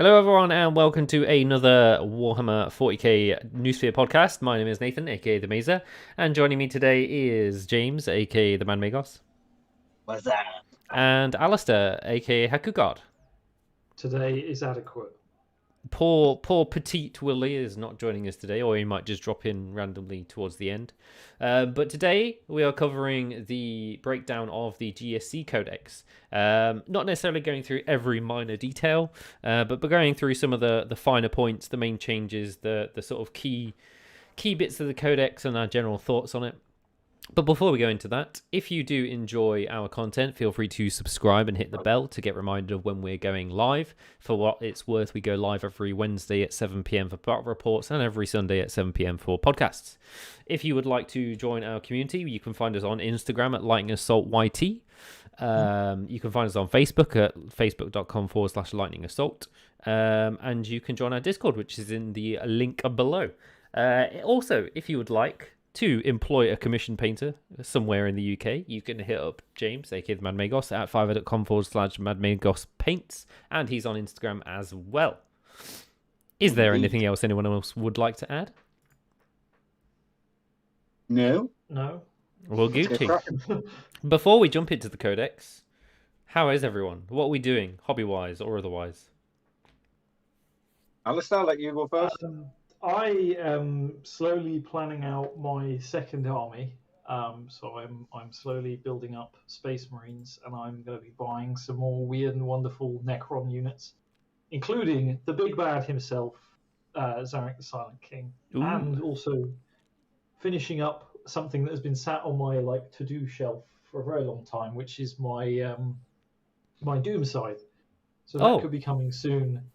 Hello, everyone, and welcome to another Warhammer 40k Noosphere podcast. My name is Nathan, aka the Mesa, and joining me today is James, aka the Man Magos, What's that? and Alistair, aka Hakugard. Today is adequate. Poor petite Willie is not joining us today, or he might just drop in randomly towards the end. But today we are covering the breakdown of the GSC Codex. Not necessarily going through every minor detail, but going through some of the finer points, the main changes, the sort of key bits of the Codex, and our general thoughts on it. But before we go into that, if you do enjoy our content, feel free to subscribe and hit the bell to get reminded of when we're going live. For what it's worth, we go live every Wednesday at 7 p.m. for battle reports and every Sunday at 7 p.m. for podcasts. If you would like to join our community, you can find us on Instagram at Lightning Assault YT. You can find us on Facebook at facebook.com/Lightning Assault. And you can join our Discord, which is in the link below. Also, if you would like to employ a commission painter somewhere in the UK, you can hit up James, aka the Mad Magos, at fiverr.com/MadMagosPaints, and he's on Instagram as well. Is there anything else anyone else would like to add? No. No. Well, Gucci. Before we jump into the Codex, how is everyone? What are we doing, hobby-wise or otherwise? Alistair, I'll let you go first. I am slowly planning out my second army. So I'm slowly building up Space Marines, and I'm going to be buying some more weird and wonderful Necron units, including the big bad himself, Zarek the Silent King, Ooh. and also finishing up something that has been sat on my to-do shelf for a very long time, which is my my Doom Scythe. So that could be coming soon.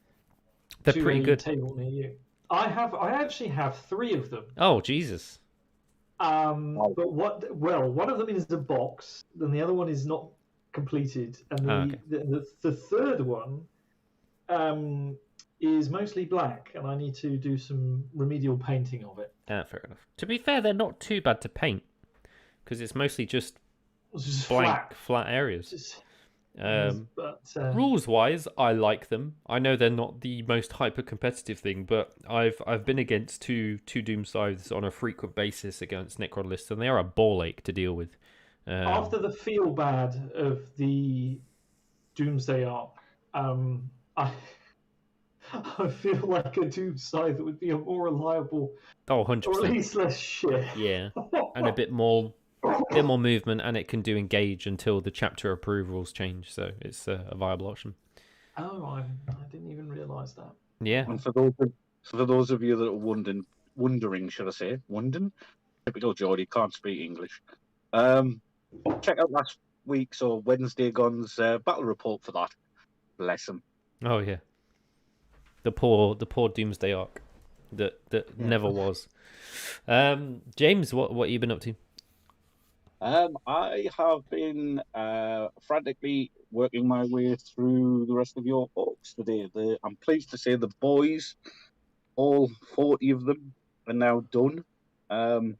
They're pretty good. Table near you. I actually have 3 of them. Oh, Jesus. But one of them is a box, and the other one is not completed, and the third one is mostly black, and I need to do some remedial painting of it. Fair enough. To be fair, they're not too bad to paint, because it's mostly just blank, flat areas. Rules-wise, I like them. I know they're not the most hyper-competitive thing, but I've been against two Doom Scythes on a frequent basis against Necron lists, and they are a ball ache to deal with. After the feel bad of the Doomsday arc, I feel like a Doom Scythe would be a more reliable, 100%. or at least less shit. Yeah, and a bit more movement, and it can do engage until the chapter approvals change, so it's a viable option. Oh, I didn't even realise that. Yeah. And for those of you that are wondering, should I say, typical Geordie, can't speak English. Check out last week's or Wednesday Gone's battle report for that. Bless him. Oh yeah. The poor Doomsday arc that never was. James, what have you been up to? I have been frantically working my way through the rest of your books today. I'm pleased to say the boys, all 40 of them, are now done. I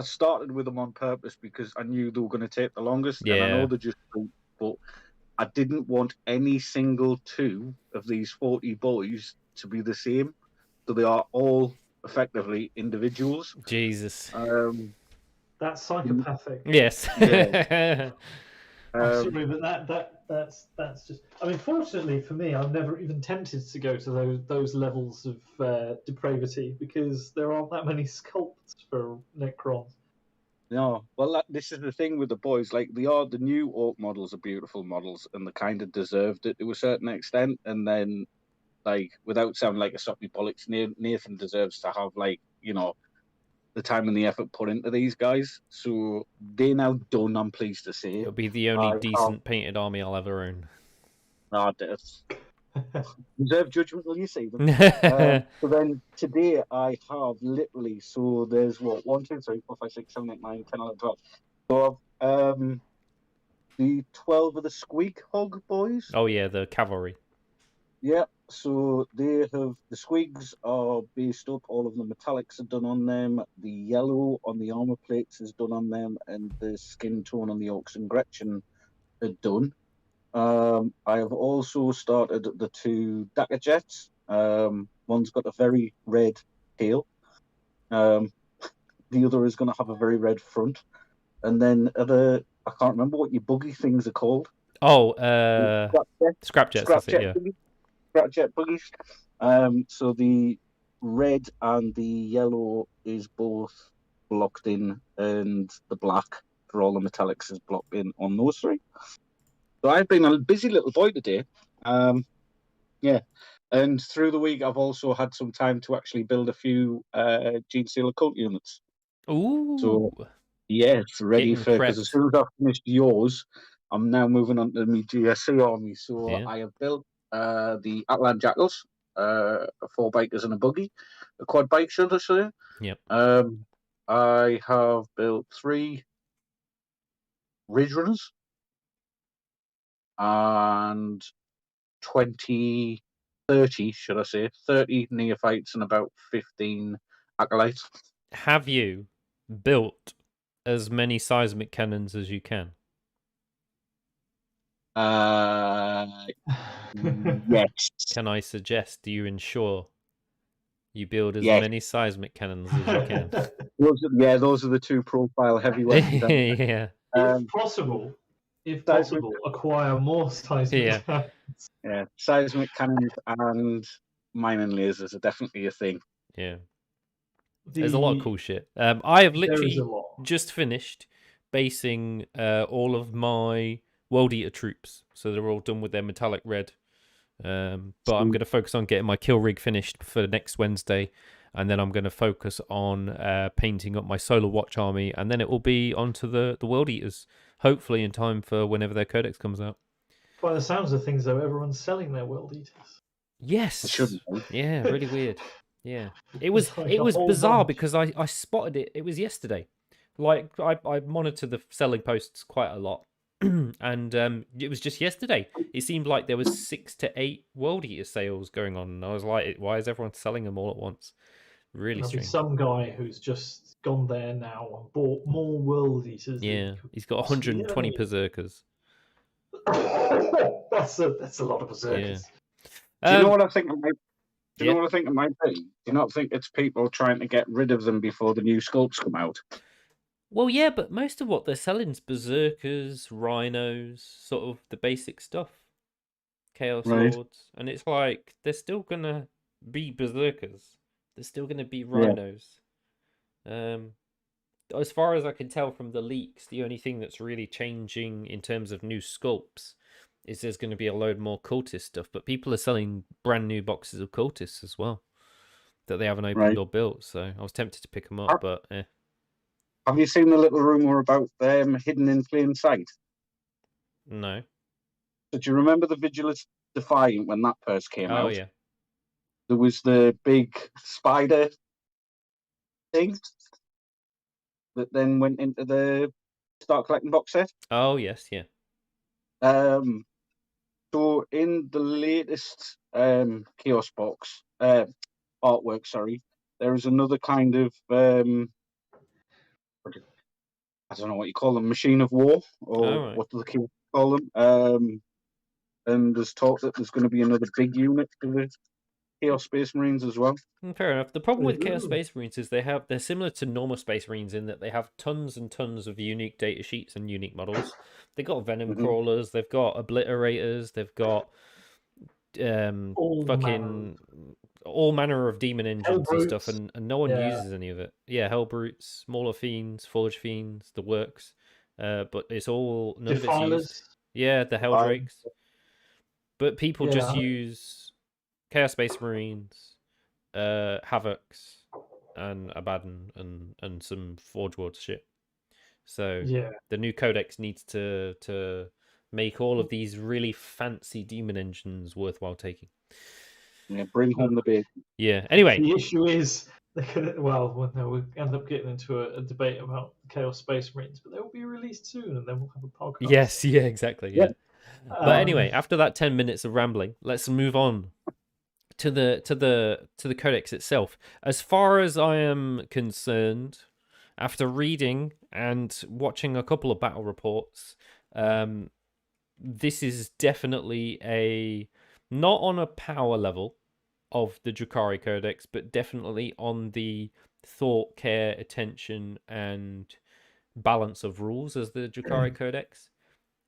started with them on purpose because I knew they were going to take the longest. Yeah. And I know they're just, but I didn't want any single 2 of these 40 boys to be the same. So they are all effectively individuals. Jesus. That's psychopathic. Yes. Yeah. I'm sorry, but that's just. I mean, fortunately for me, I'm never even tempted to go to those levels of depravity because there aren't that many sculpts for Necrons. No, well, this is the thing with the boys. Like, the new Orc models are beautiful models, and they kind of deserved it to a certain extent. And then, without sounding like a soppy bollocks, Nathan deserves to have, the time and the effort put into these guys. So they're now done, I'm pleased to say. It'll be the only decent painted army I'll ever own. Reserve judgment till you see them. So then today I have literally, so there's 1, 2, 3, 4, 5, 6, 7, 8, 9, 10, 11, 12. So I've the 12 of the Squeak Hog boys. Oh yeah, the cavalry. Yeah, so the squigs are based up, all of the metallics are done on them, the yellow on the armor plates is done on them, and the skin tone on the Orcs and Gretchen are done. I have also started the 2 Dakar jets. One's got a very red tail. The other is going to have a very red front. And then I can't remember what your buggy things are called. Oh, Scrap scrap jets. That's it. Yeah. Scrap jet buggies. So the red and the yellow is both blocked in, and the black for all the metallics is blocked in on those 3. So I've been a busy little boy today. Yeah. And through the week, I've also had some time to actually build a few Genestealer cult units. Ooh. So, yes, ready Getting for, because as prepped. soon as I've finished yours, I'm now moving on to my GSC army. So Yeah. I have built the Atlan Jackals, 4 bikers and a buggy, a quad bike, should I say. Yep. I have built 3 Ridge Runners and 30, should I say, 30 neophytes and about 15 acolytes. Have you built as many seismic cannons as you can? Yes. Can I suggest, do you ensure you build as Yes. many seismic cannons as you can? Those are the 2 profile heavy weapons. Yeah. If possible, acquire more seismic Yeah. cannons. Yeah, seismic cannons and mining lasers are definitely a thing. Yeah. There's a lot of cool shit. I have literally just finished basing all of my World Eater troops, so they're all done with their metallic red. But I'm going to focus on getting my kill rig finished for next Wednesday, and then I'm going to focus on painting up my Solar Watch army, and then it will be onto the World Eaters, hopefully in time for whenever their Codex comes out. By the sounds of things, though, everyone's selling their World Eaters. Yes. Yeah, really weird. Yeah, it was bizarre because I spotted it. It was yesterday. Like I monitor the selling posts quite a lot, and it was just yesterday. It seemed like there was 6 to 8 World Eater sales going on, and I was like, why is everyone selling them all at once? Really There'll strange. be some guy who's just gone there now and bought more World Eaters. Yeah, he's got 120 berserkers. That's a lot of berserkers. Yeah. Do you know what I think? Do you know what I think it might be? Do you not think it's people trying to get rid of them before the new sculpts come out? Well, yeah, but most of what they're selling is berserkers, rhinos, sort of the basic stuff. Chaos Lords. And it's like, they're still going to be berserkers. They're still going to be rhinos. Yeah. As far as I can tell from the leaks, the only thing that's really changing in terms of new sculpts is there's going to be a load more cultist stuff, but people are selling brand new boxes of cultists as well that they haven't opened or built, so I was tempted to pick them up, but Have you seen the little rumour about them hidden in plain sight? No. So do you remember the Vigilus Defiant when that first came out? Oh, yeah. There was the big spider thing that then went into the Start Collecting box set. Oh, yes, yeah. So in the latest Chaos box artwork, there is another kind of I don't know what you call them, machine of war, or what do the kids call them? And there's talk that there's going to be another big unit for the Chaos Space Marines as well. Fair enough. The problem with Chaos Space Marines is they're similar to normal Space Marines in that they have tons and tons of unique data sheets and unique models. They've got Venom Crawlers, they've got Obliterators, they've got all manner of demon engines and stuff, and no one uses any of it. Yeah, Hellbrutes, Smaller Fiends, Forge Fiends, the works. But it's all none of it's used. Yeah, the Helldrakes. But people just use Chaos Space Marines, Havocs, and Abaddon, and some Forge World shit. So the new Codex needs to make all of these really fancy demon engines worthwhile taking. Yeah, bring home the bacon. Yeah. Anyway, the issue is we end up getting into a debate about Chaos Space Marines, but they will be released soon, and then we'll have a podcast. Yes. Yeah. Exactly. Yeah. But anyway, after that 10 minutes of rambling, let's move on to the Codex itself. As far as I am concerned, after reading and watching a couple of battle reports, this is definitely not on a power level of the Drukhari Codex, but definitely on the thought, care, attention, and balance of rules as the Drukhari Codex.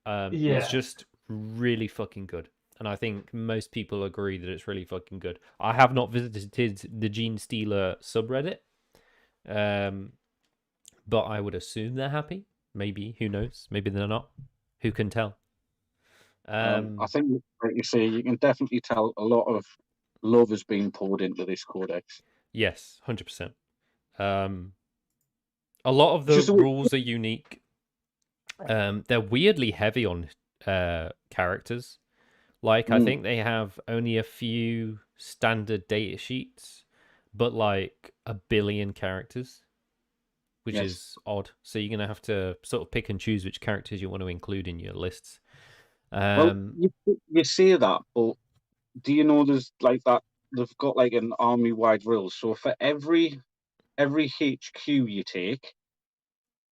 It's just really fucking good. And I think most people agree that it's really fucking good. I have not visited the Genestealer subreddit, but I would assume they're happy. Maybe, who knows? Maybe they're not. Who can tell? I think, like you say, you can definitely tell a lot of love has been poured into this codex. Yes, 100%. A lot of the rules are unique. They're weirdly heavy on characters. Like, I think they have only a few standard data sheets, but like 1 billion characters, which is odd. So you're going to have to sort of pick and choose which characters you want to include in your lists. Well, you say that, but do you know there's like that? They've got like an army-wide rule. So for every HQ you take,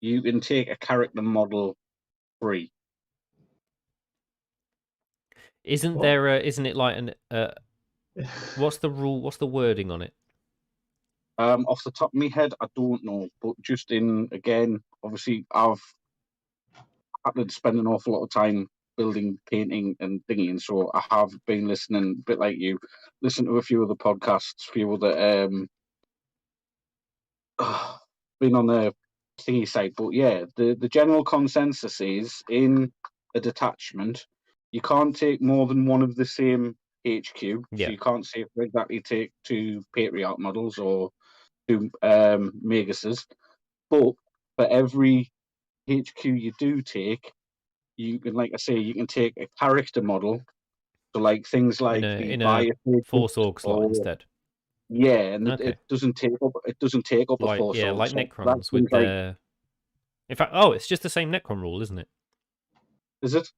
you can take a character model free. Isn't there? Isn't it like an? What's the rule? What's the wording on it? Off the top of my head, I don't know, but just again, obviously, I've had to spend an awful lot of time building, painting, and thinking, so I have been listening, a bit like you, listen to a few of the podcasts, a few of the been on the thingy side, but yeah, the general consensus is in a detachment, you can't take more than one of the same HQ. So you can't say, for exactly, take 2 Patriarch models or 2 Maguses, but for every HQ you do take, you can, like I say, you can take a character model. So like things like in a Force Org slot instead. Yeah, and it doesn't take up a Force Org. Like Necrons with their. In fact, it's just the same Necron rule, isn't it? Is it?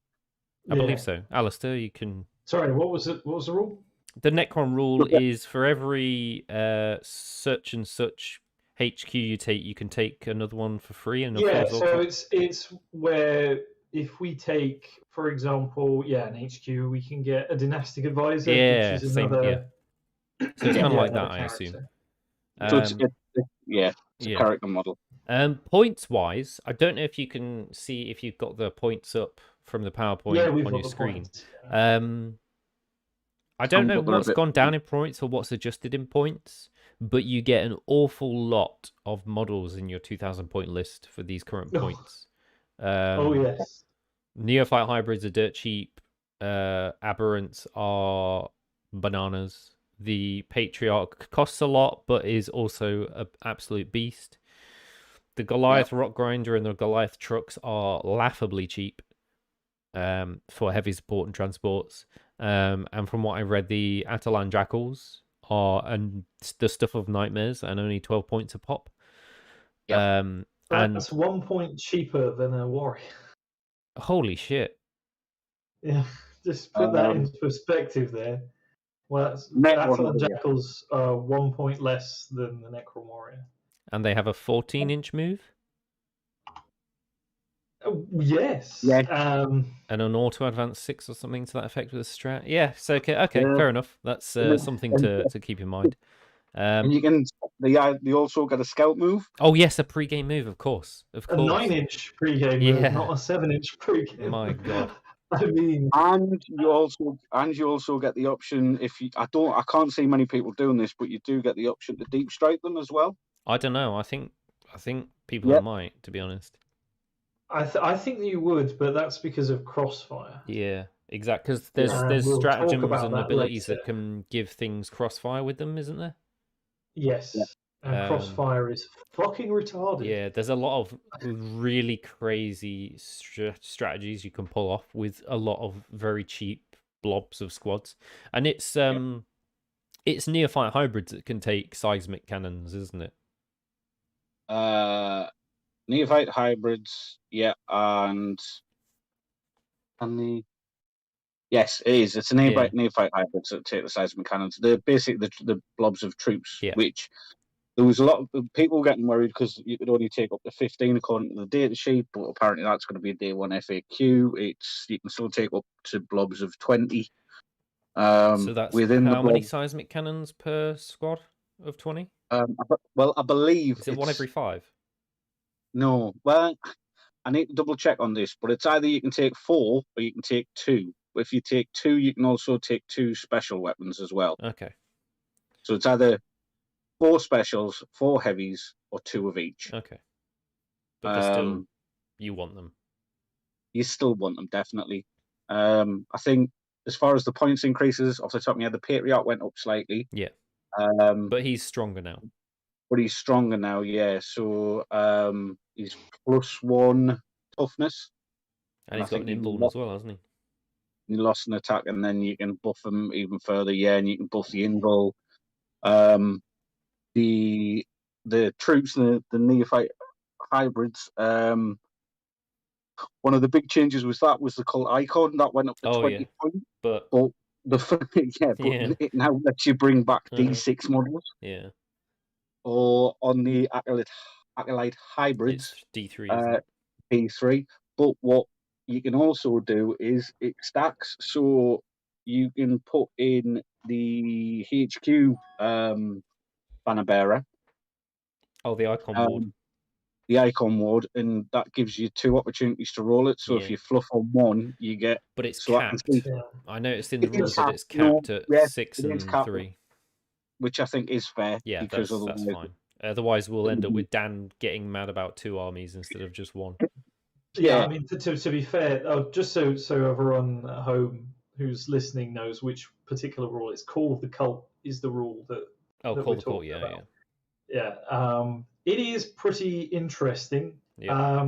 I believe so. Alistair, you can. Sorry, what was it? What was the rule? The Necron rule is for every such and such HQ you take, you can take another one for free. And so it's where if we take, for example, an HQ, we can get a dynastic advisor, which is another. So it's kind of like that, I assume. So it's a character model. Points wise, I don't know if you can see if you've got the points up from the PowerPoint on your screen. I don't know what's gone down in points or what's adjusted in points, but you get an awful lot of models in your 2,000 point list for these current points. Yes. Neophyte hybrids are dirt cheap. Aberrants are bananas. The Patriarch costs a lot, but is also an absolute beast. The Goliath Rock Grinder and the Goliath trucks are laughably cheap for heavy support and transports. And from what I read, the Atalan Jackals are the stuff of nightmares and only 12 points a pop. And that's 1 point cheaper than a warrior. Holy shit. Yeah, just put that into perspective there. Well, Atalan Jackals are 1 point less than the Necron Warrior. And they have a 14-inch move? Yes. And an auto advance 6 or something to that effect with a strat. Yeah, so okay, fair enough. That's something to keep in mind. And they also got a scout move. Oh yes, a pre-game move, of course. A 9-inch pre-game move, not a 7-inch pre-game. My God. I mean, and you also get the option I can't see many people doing this, but you do get the option to deep strike them as well. I don't know. I think people might, to be honest. I think you would, but that's because of crossfire. Yeah, exactly. Because there's stratagems and abilities that can give things crossfire with them, isn't there? Yes. And crossfire is fucking retarded. Yeah, there's a lot of really crazy strategies you can pull off with a lot of very cheap blobs of squads, and it's neophyte hybrids that can take seismic cannons, isn't it? Neophyte hybrids, and the yes, it is. It's a neophyte hybrids that take the seismic cannons. They're basically the blobs of troops, which there was a lot of people getting worried because you could only take up to 15 according to the data sheet, but apparently that's going to be a day one FAQ. You can still take up to blobs of 20. So that's within the how many blob. seismic cannons per squad of 20? Well, I believe Is it one every 5? No, well, I need to double check on this, but it's either you can take 4 or you can take 2. If you take 2, you can also take 2 special weapons as well. Okay. So it's either 4 specials, 4 heavies, or 2 of each. Okay. But they're still, you want them. You still want them, definitely. I think as far as the points increases, off the top of my head, the Patriot went up slightly. Yeah. But he's stronger now. But he's stronger now, yeah. So he's +1 toughness. And he's got nimble as well, hasn't he? He lost an attack, and then you can buff him even further, yeah, and you can buff the invul. The troops, the neophyte hybrids, one of the big changes was the cult icon that went up to 20 points. But it now lets you bring back D6 models. Yeah. Or on the acolyte hybrids, it's D3. D3. But what you can also do is it stacks, so you can put in the HQ banner bearer. Oh, the icon ward. The icon ward, and that gives you 2 opportunities to roll it. So if you fluff on 1, you get. But it's capped. I noticed in the rules that it's capped at 6 and 3. Which I think is fair. Yeah, because that's fine. Otherwise, we'll end up with Dan getting mad about 2 armies instead of just 1. Yeah, I mean, to be fair, just so everyone at home who's listening knows which particular rule it's Call of the Cult is the rule that. Call the Cult, yeah. It is pretty interesting. Yeah.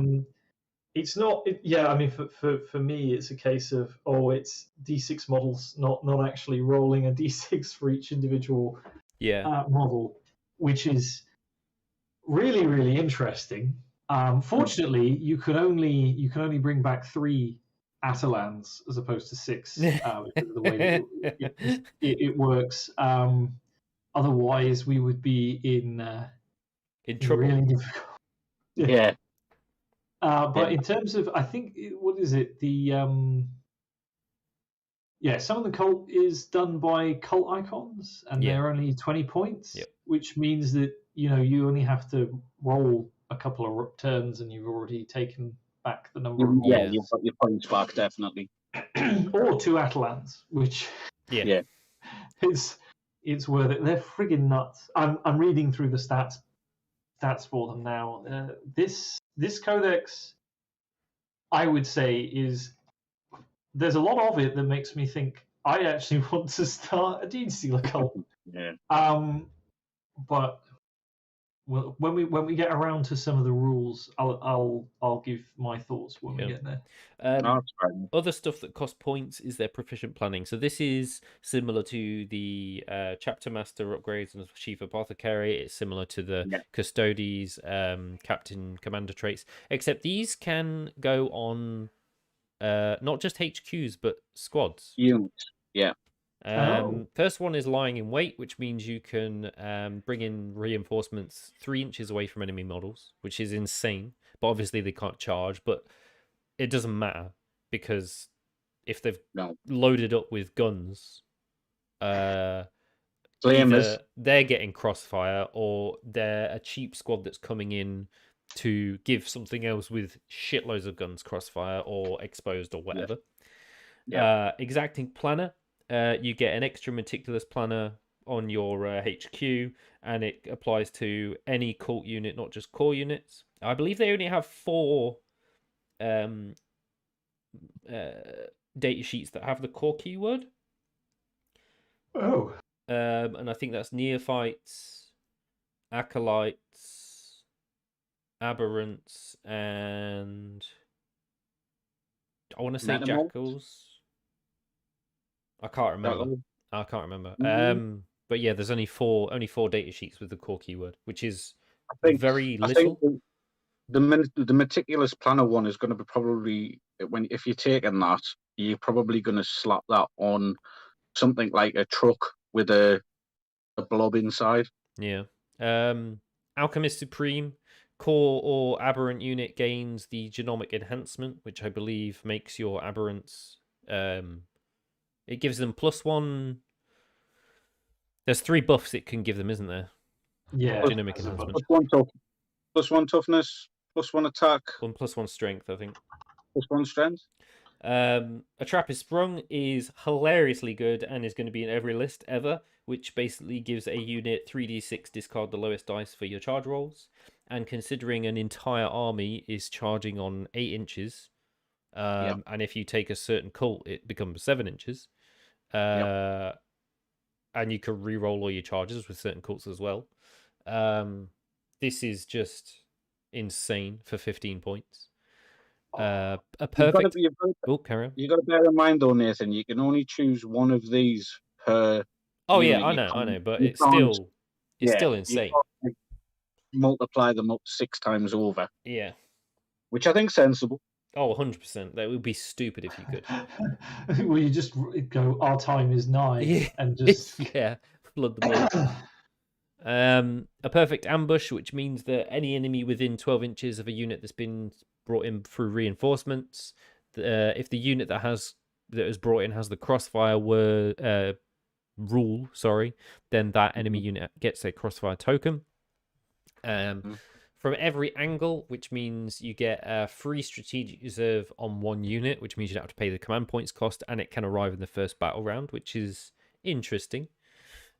It's not. I mean, for me, it's a case of it's D6 models, not actually rolling a D6 for each individual model, which is really, really interesting. Fortunately, you can only bring back 3 Atalans as opposed to 6 because of the way it works. Otherwise, we would be in trouble. Really difficult. Yeah. But in terms of, I think, what is it? The some of the cult is done by cult icons, and they're only 20 points, which means that you only have to roll a couple of turns, and you've already taken back the number of. Yeah, you've got your points back, definitely. Or 2 Atalans, which it's worth it. They're friggin' nuts. I'm reading through the stats for them now. This codex, I would say, there's a lot of it that makes me think I actually want to start a Genestealer cult. But when we get around to some of the rules, I'll give my thoughts when we get there. Other stuff that costs points is their proficient planning. So this is similar to the chapter master upgrades and chief apothecary. It's similar to the custodes, captain commander traits, except these can go on not just HQs but squads. Units. Yeah. First one is lying in wait, which means you can bring in reinforcements 3 inches away from enemy models, which is insane. But obviously they can't charge, but it doesn't matter because if they've loaded up with guns, either they're getting crossfire or they're a cheap squad that's coming in to give something else with shitloads of guns crossfire or exposed or whatever. Exacting planner. You get an extra meticulous planner on your HQ, and it applies to any cult unit, not just core units. I believe they only have 4 data sheets that have the core keyword. And I think that's neophytes, acolytes, aberrants, and I want to say jackals. I can't remember. But yeah, there's only four data sheets with the core keyword, which is very little. I think the meticulous planner one is going to be probably if you're taking that, you're probably going to slap that on something like a truck with a blob inside. Yeah. Alchemist Supreme. Core or aberrant unit gains the genomic enhancement, which I believe makes your aberrants. It gives them +1. There's 3 buffs it can give them, isn't there? Yeah. Genomic enhancement. +1 toughness, +1 attack, 1+1 strength, I think. +1 strength. A Trap is Sprung is hilariously good and is going to be in every list ever, which basically gives a unit 3d6 discard the lowest dice for your charge rolls. And considering an entire army is charging on 8 inches, and if you take a certain cult, it becomes 7 inches. And you can re-roll all your charges with certain cults as well. This is just insane for 15 points. A perfect. Carry on. You got to bear in mind, though, Nathan. You can only choose one of these per. Oh yeah, I know, but it's still insane. You multiply them up 6 times over. Yeah, which I think is sensible. Oh, 100%. That would be stupid if you could. Well, you just go, our time is nigh, and just flood the board. A perfect ambush, which means that any enemy within 12 inches of a unit that's been brought in through reinforcements, if the unit that is brought in has the crossfire rule, then that enemy unit gets a crossfire token. From every angle, which means you get a free strategic reserve on 1 unit, which means you don't have to pay the command points cost, and it can arrive in the first battle round, which is interesting.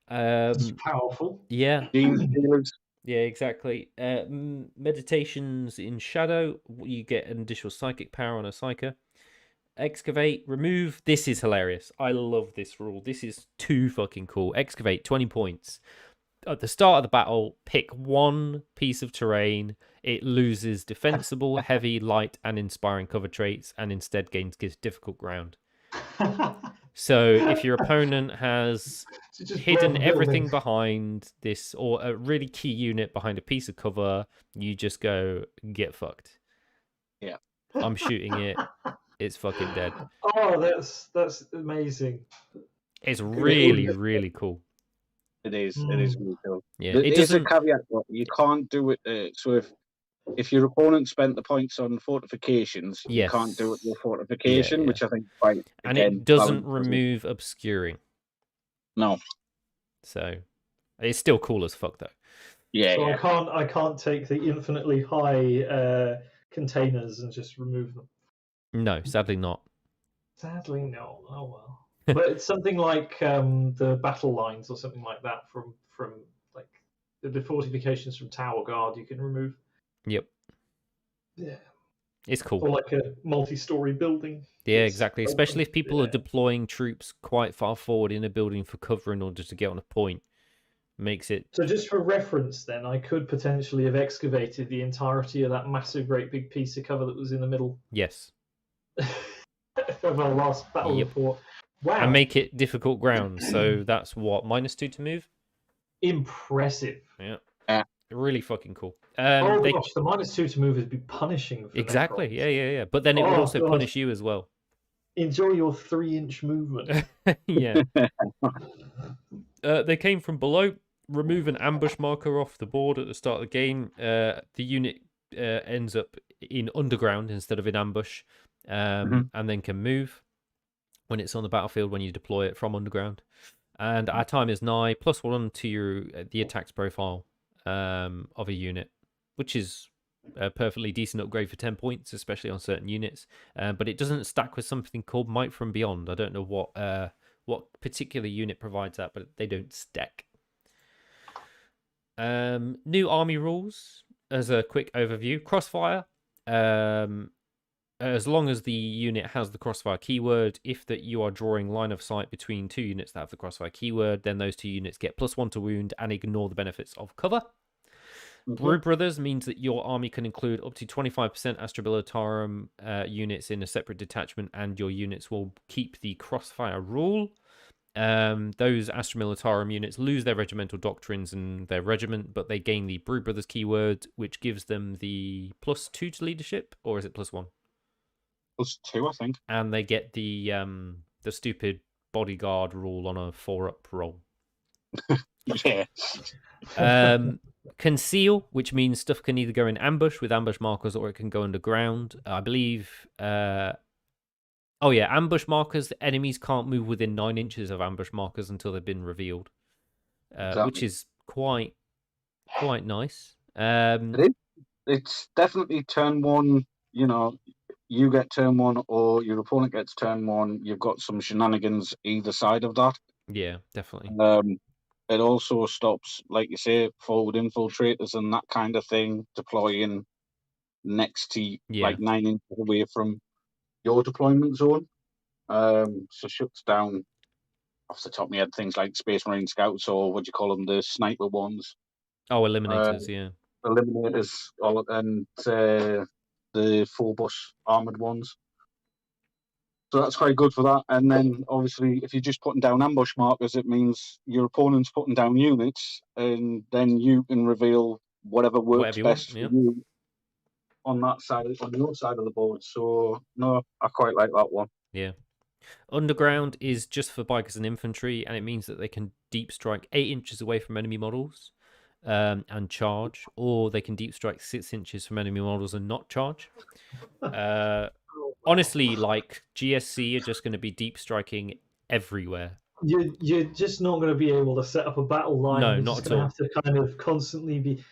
It's powerful. Yeah. Genestealers. Yeah, exactly. Meditations in Shadow, you get an additional psychic power on a psyker. Excavate, remove. This is hilarious. I love this rule. This is too fucking cool. Excavate, 20 points. At the start of the battle, pick 1 piece of terrain. It loses defensible, heavy, light, and inspiring cover traits, and instead gains difficult ground. So if your opponent has hidden everything behind this, or a really key unit behind a piece of cover, you just go, get fucked. Yeah. I'm shooting it. It's fucking dead. Oh, that's amazing. It's really, really cool. It is. It is really cool. Yeah, it doesn't. A caveat, but you can't do it. So if your opponent spent the points on fortifications, you can't do it with fortification, which I think quite. And it doesn't remove obscuring. No. So it's still cool as fuck, though. Yeah. So yeah. I can't take the infinitely high containers and just remove them. No, sadly not. Sadly, no. Oh well. But it's something like the battle lines or something like that from like the fortifications from Tower Guard you can remove. Yep. Yeah. It's cool. Or like a multi-story building. Yeah, exactly. Especially if people are deploying troops quite far forward in a building for cover in order to get on a point. Makes it... So just for reference then, I could potentially have excavated the entirety of that massive, great big piece of cover that was in the middle. Yes. Of our last battle report. Wow. And make it difficult ground. So that's what, -2 to move? Impressive. Yeah. Really fucking cool. Gosh, the -2 to move would be punishing for exactly. Necrons. Yeah. But then it would also punish you as well. Enjoy your 3-inch movement. Yeah. They came from below. Remove an ambush marker off the board at the start of the game. The unit ends up in underground instead of in ambush, and then can move when it's on the battlefield when you deploy it from underground. And our time is nigh, +1 to the attacks profile of a unit, which is a perfectly decent upgrade for 10 points, especially on certain units. But it doesn't stack with something called Might from Beyond. I don't know what particular unit provides that, but they don't stack. New army rules as a quick overview. Crossfire. As long as the unit has the crossfire keyword, if that you are drawing line of sight between 2 units that have the crossfire keyword, then those 2 units get +1 to wound and ignore the benefits of cover. Brood Brothers means that your army can include up to 25% Astra Militarum units in a separate detachment, and your units will keep the crossfire rule. Those Astra Militarum units lose their regimental doctrines and their regiment, but they gain the Brood Brothers keyword, which gives them the +2 to leadership, or is it +1? +2, I think. And they get the stupid bodyguard rule on a 4-up roll. Yeah. Conceal, which means stuff can either go in ambush with ambush markers or it can go underground. I believe. Ambush markers. Enemies can't move within 9 inches of ambush markers until they've been revealed, which Exactly. is quite nice. It is. It's definitely turn one. You know, you get turn one, or your opponent gets turn one. You've got some shenanigans either side of that. Yeah, definitely. It also stops, like you say, forward infiltrators and that kind of thing deploying next to like 9 inches away from your deployment zone. So shuts down off the top of my head things like Space Marine Scouts, or what do you call them, the sniper ones. Oh, eliminators, Eliminators, and the 4-bus armored ones. So that's quite good for that. And then obviously, if you're just putting down ambush markers, it means your opponent's putting down units, and then you can reveal whatever works best for you on that side, on your side of the board. So no, I quite like that one. Yeah. Underground is just for bikers and infantry, and it means that they can deep strike 8 inches away from enemy models and charge, or they can deep strike 6 inches from enemy models and not charge. Honestly, like GSC are just going to be deep striking everywhere. You're just not going to be able to set up a battle line. No, you're not just at going all. to have to kind of constantly be.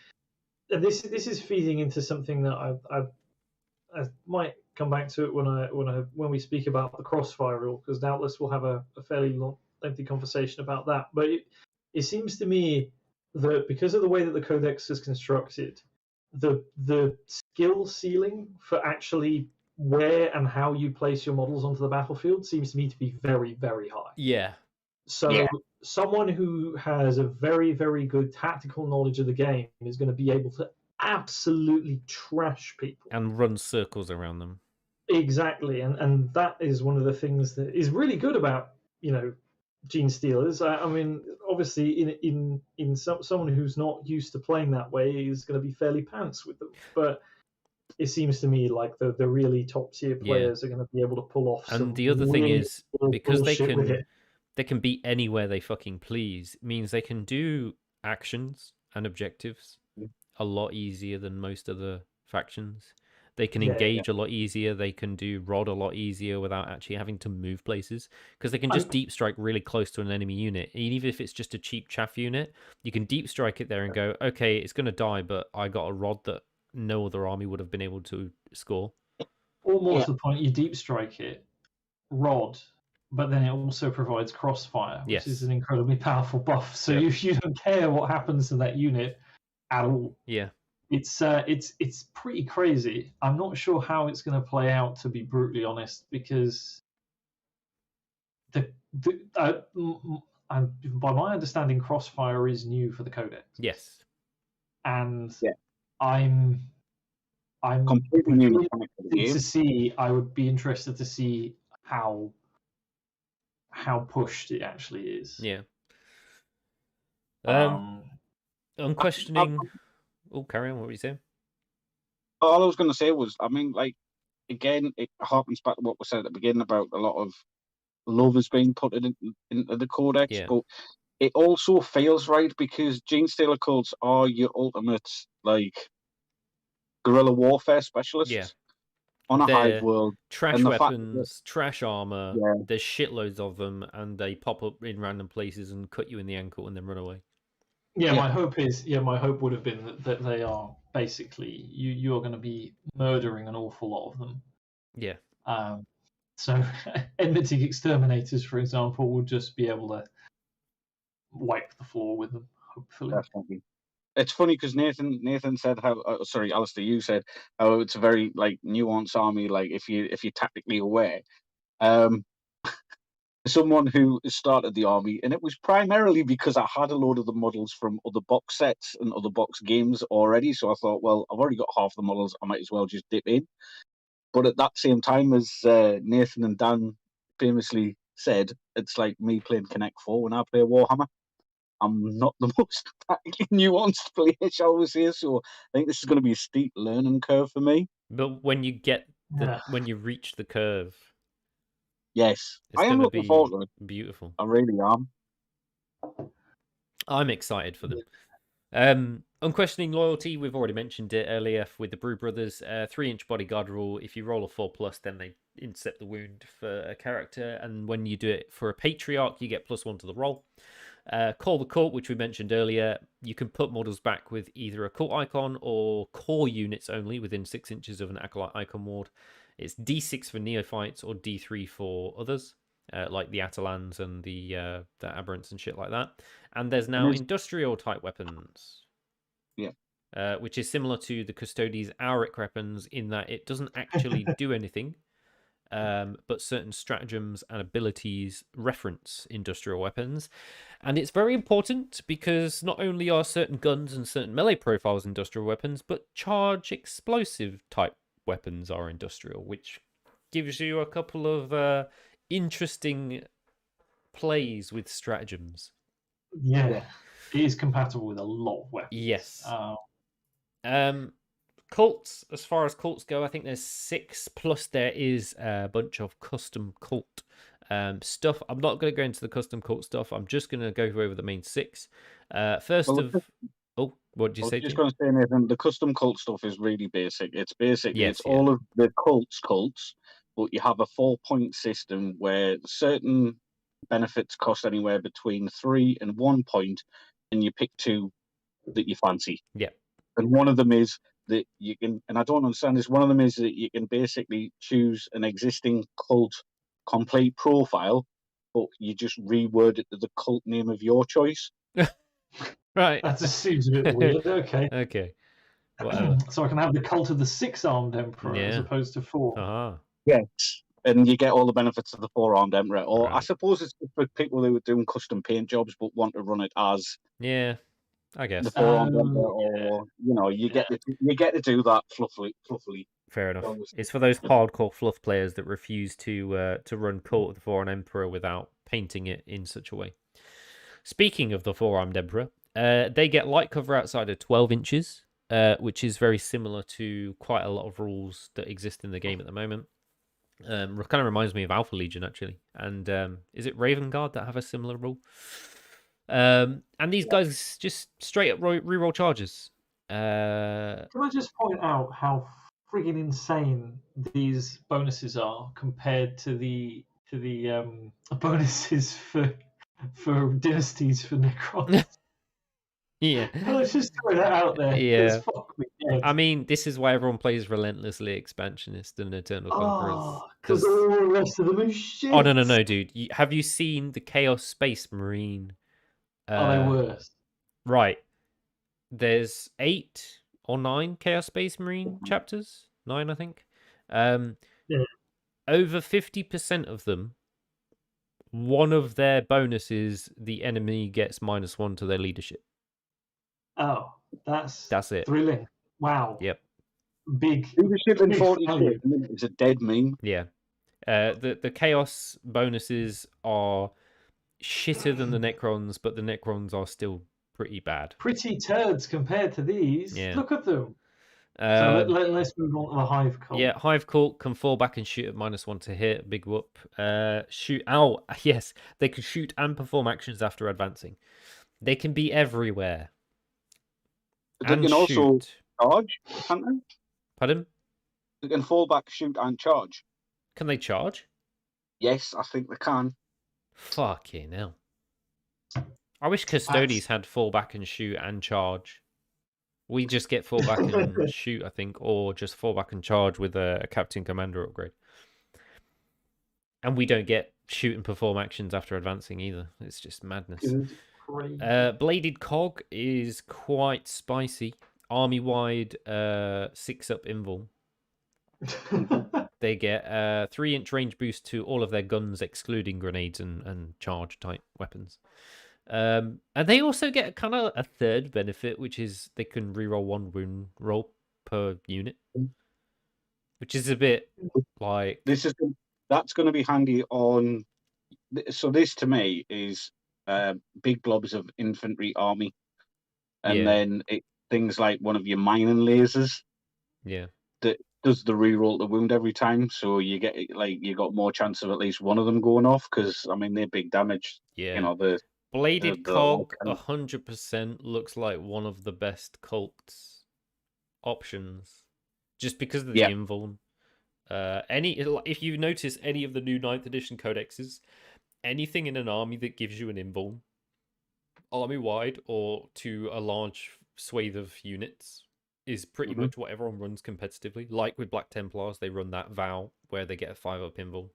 This is feeding into something that I might come back to it when we speak about the crossfire rule, because doubtless we'll have a fairly lengthy conversation about that. But it seems to me that because of the way that the Codex is constructed, the skill ceiling for actually where and how you place your models onto the battlefield seems to me to be very, very high. Yeah. So someone who has a very, very good tactical knowledge of the game is going to be able to absolutely trash people and run circles around them. Exactly, and that is one of the things that is really good about Genestealers. I mean, obviously, in someone who's not used to playing that way is going to be fairly pants with them, but it seems to me like the really top tier players are going to be able to pull off. And the other thing is, because they can be anywhere they fucking please, it means they can do actions and objectives a lot easier than most other factions. They can engage a lot easier. They can do rod a lot easier without actually having to move places, because they can just deep strike really close to an enemy unit. And even if it's just a cheap chaff unit, you can deep strike it there and go, okay, it's going to die, but I got a rod that no other army would have been able to score. Or more to the point, you deep strike it, rod, but then it also provides crossfire, which is an incredibly powerful buff. So you don't care what happens to that unit at all. Yeah. It's pretty crazy. I'm not sure how it's going to play out, to be brutally honest, because by my understanding, crossfire is new for the Codex. Yes. And I'm completely new to see. I would be interested to see how pushed it actually is. Yeah. I'm questioning. Oh, carry on. What were you saying? All I was going to say was, I mean, like, again, it harkens back to what we said at the beginning about a lot of love is being put into the Codex, but it also feels right because Genestealer codes are your ultimate, like, guerrilla warfare specialists on a hive world. Trash weapons, trash armor. There's shitloads of them, and they pop up in random places and cut you in the ankle and then run away. My hope would have been that they are basically you are going to be murdering an awful lot of them. Yeah. So enmity exterminators, for example, would just be able to wipe the floor with them. Hopefully. Definitely. It's funny because Nathan said how sorry, Alistair, you said how it's a very like nuanced army. Like if you're tactically aware. Someone who started the army, and it was primarily because I had a load of the models from other box sets and other box games already. So I thought, well, I've already got half the models. I might as well just dip in. But at that same time, as Nathan and Dan famously said, it's like me playing Connect 4 when I play Warhammer. I'm not the most nuanced player, shall we say. So I think this is going to be a steep learning curve for me. But when you when you reach the curve, yes, I am looking forward to it. Beautiful. I really am. I'm excited for them. Unquestioning loyalty, we've already mentioned it earlier with the Brew Brothers. 3-inch bodyguard rule. If you roll a 4+, then they intercept the wound for a character. And when you do it for a patriarch, you get +1 to the roll. Call the Cult, which we mentioned earlier. You can put models back with either a cult icon or core units only within 6 inches of an acolyte icon ward. It's D6 for neophytes or D3 for others, like the Atalans and the Aberrants and shit like that. And there's now industrial type weapons. Yeah. Which is similar to the Custodes' Auric weapons in that it doesn't actually do anything, but certain stratagems and abilities reference industrial weapons. And it's very important because not only are certain guns and certain melee profiles industrial weapons, but charge explosive type weapons are industrial, which gives you a couple of interesting plays with stratagems. Yeah, it is compatible with a lot of weapons. Yes. Cults, as far as cults go, I think there's 6, plus there is a bunch of custom cult stuff. I'm not going to go into the custom cult stuff. I'm just going to go over the main 6. What did you say? I was just going to say, Nathan, the custom cult stuff is really basic. It's basically Yes, all of the cults, but you have a 4-point system where certain benefits cost anywhere between 3 and 1 point, and you pick 2 that you fancy. Yeah. And one of them is that you can, and I don't understand this, one of them is that you can basically choose an existing cult complete profile, but you just reword it to the cult name of your choice. Right. That just seems a bit weird. Okay. Okay. Whatever. So I can have the cult of the 6-armed emperor as opposed to 4. Uh-huh. Yes. And you get all the benefits of the 4-armed emperor. Or Right. I suppose it's for people who are doing custom paint jobs but want to run it as I guess the 4-armed emperor, or you get to do that fluffily. Fair enough. It's for those hardcore fluff players that refuse to run Cult of the Four-Armed Emperor without painting it in such a way. Speaking of the Four-Armed Emperor, they get light cover outside of 12 inches, which is very similar to quite a lot of rules that exist in the game at the moment. Kind of reminds me of Alpha Legion, actually. And is it Raven Guard that have a similar rule? And these guys just straight up reroll charges. Can I just point out how friggin' insane these bonuses are compared to the bonuses for dynasties for Necrons? Yeah. Let's just throw that out there. Yeah. Fuck me dead. I mean, this is why everyone plays relentlessly expansionist and Eternal Conquerors. Because all the rest of them are shit. Oh, no, dude. Have you seen the Chaos Space Marine? Are they worse? Right. There's 8 or 9 Chaos Space Marine chapters. 9, I think. Over 50% of them, one of their bonuses, the enemy gets -1 to their leadership. Oh, that's it. Thrilling. Wow. Yep. Big leadership in 40 is a dead meme. Yeah. The Chaos bonuses are shitter than the Necrons, but the Necrons are still pretty bad. Pretty turds compared to these. Yeah. Look at them. So let's move on to the Hive Cult. Yeah, Hive Cult can fall back and shoot at -1 to hit. Big whoop. Shoot. Oh, yes. They can shoot and perform actions after advancing. They can be everywhere. They can also charge, can't they? Pardon? They can fall back, shoot, and charge. Can they charge? Yes, I think they can. Fucking hell. I wish Custodes had fall back and shoot and charge. We just get fall back and shoot, I think, or just fall back and charge with a Captain Commander upgrade. And we don't get shoot and perform actions after advancing either. It's just madness. Bladed Cog is quite spicy. Army-wide 6-up invul. They get 3-inch range boost to all of their guns, excluding grenades and charge-type weapons. And they also get kind of a third benefit, which is they can reroll 1 wound roll per unit, which is a bit like that's going to be handy on. So this to me is big blobs of infantry army, and then things like one of your mining lasers. Yeah. That does the reroll the wound every time, so you get you got more chance of at least one of them going off because I mean they're big damage. Yeah. You know the Bladed the Cog like, 100% looks like one of the best cult options, just because of the yeah. invuln. If you notice any of the new 9th edition codexes, anything in an army that gives you an invuln, army wide or to a large swathe of units, is pretty much what everyone runs competitively. Like with Black Templars, they run that vow where they get a 5-up invuln.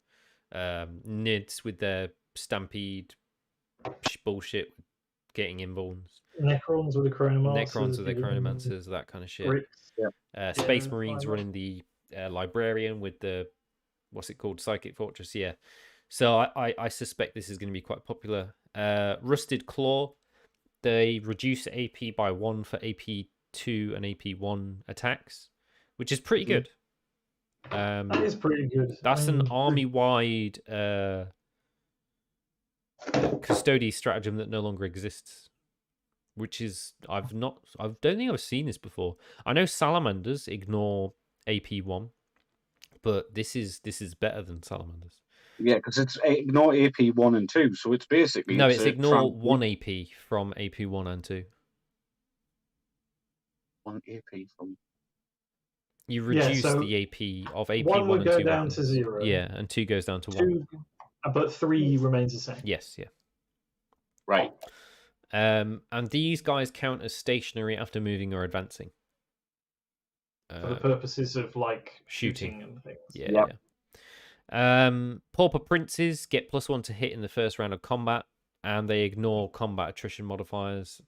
Nids with their stampede bullshit, getting invulns. Necrons with the Chronomancers. Necrons with their Chronomancers, that kind of shit. Bricks. Space Yeah, Marines 5-up. running the Librarian with the, what's it called, Psychic Fortress. Yeah. So I suspect this is going to be quite popular. Rusted Claw, they reduce AP by 1 for AP2 and AP1 attacks, which is pretty good. That is pretty good. That's an army-wide custody stratagem that no longer exists, which is I don't think I've seen this before. I know salamanders ignore AP1, but this is better than salamanders. Yeah, because it's ignore AP 1 and 2, so it's basically it's ignore 1 AP from AP 1 and 2. 1 AP from. You reduce the AP of AP 1 would and go 2 down weapons. to 0. Yeah, and 2 goes down to 2, 1. but 3 remains the same. Yes, yeah. Right. And these guys count as stationary after moving or advancing. For the purposes of like shooting and things. Yeah. Pauper Princes get +1 to hit in the first round of combat, and they ignore combat attrition modifiers.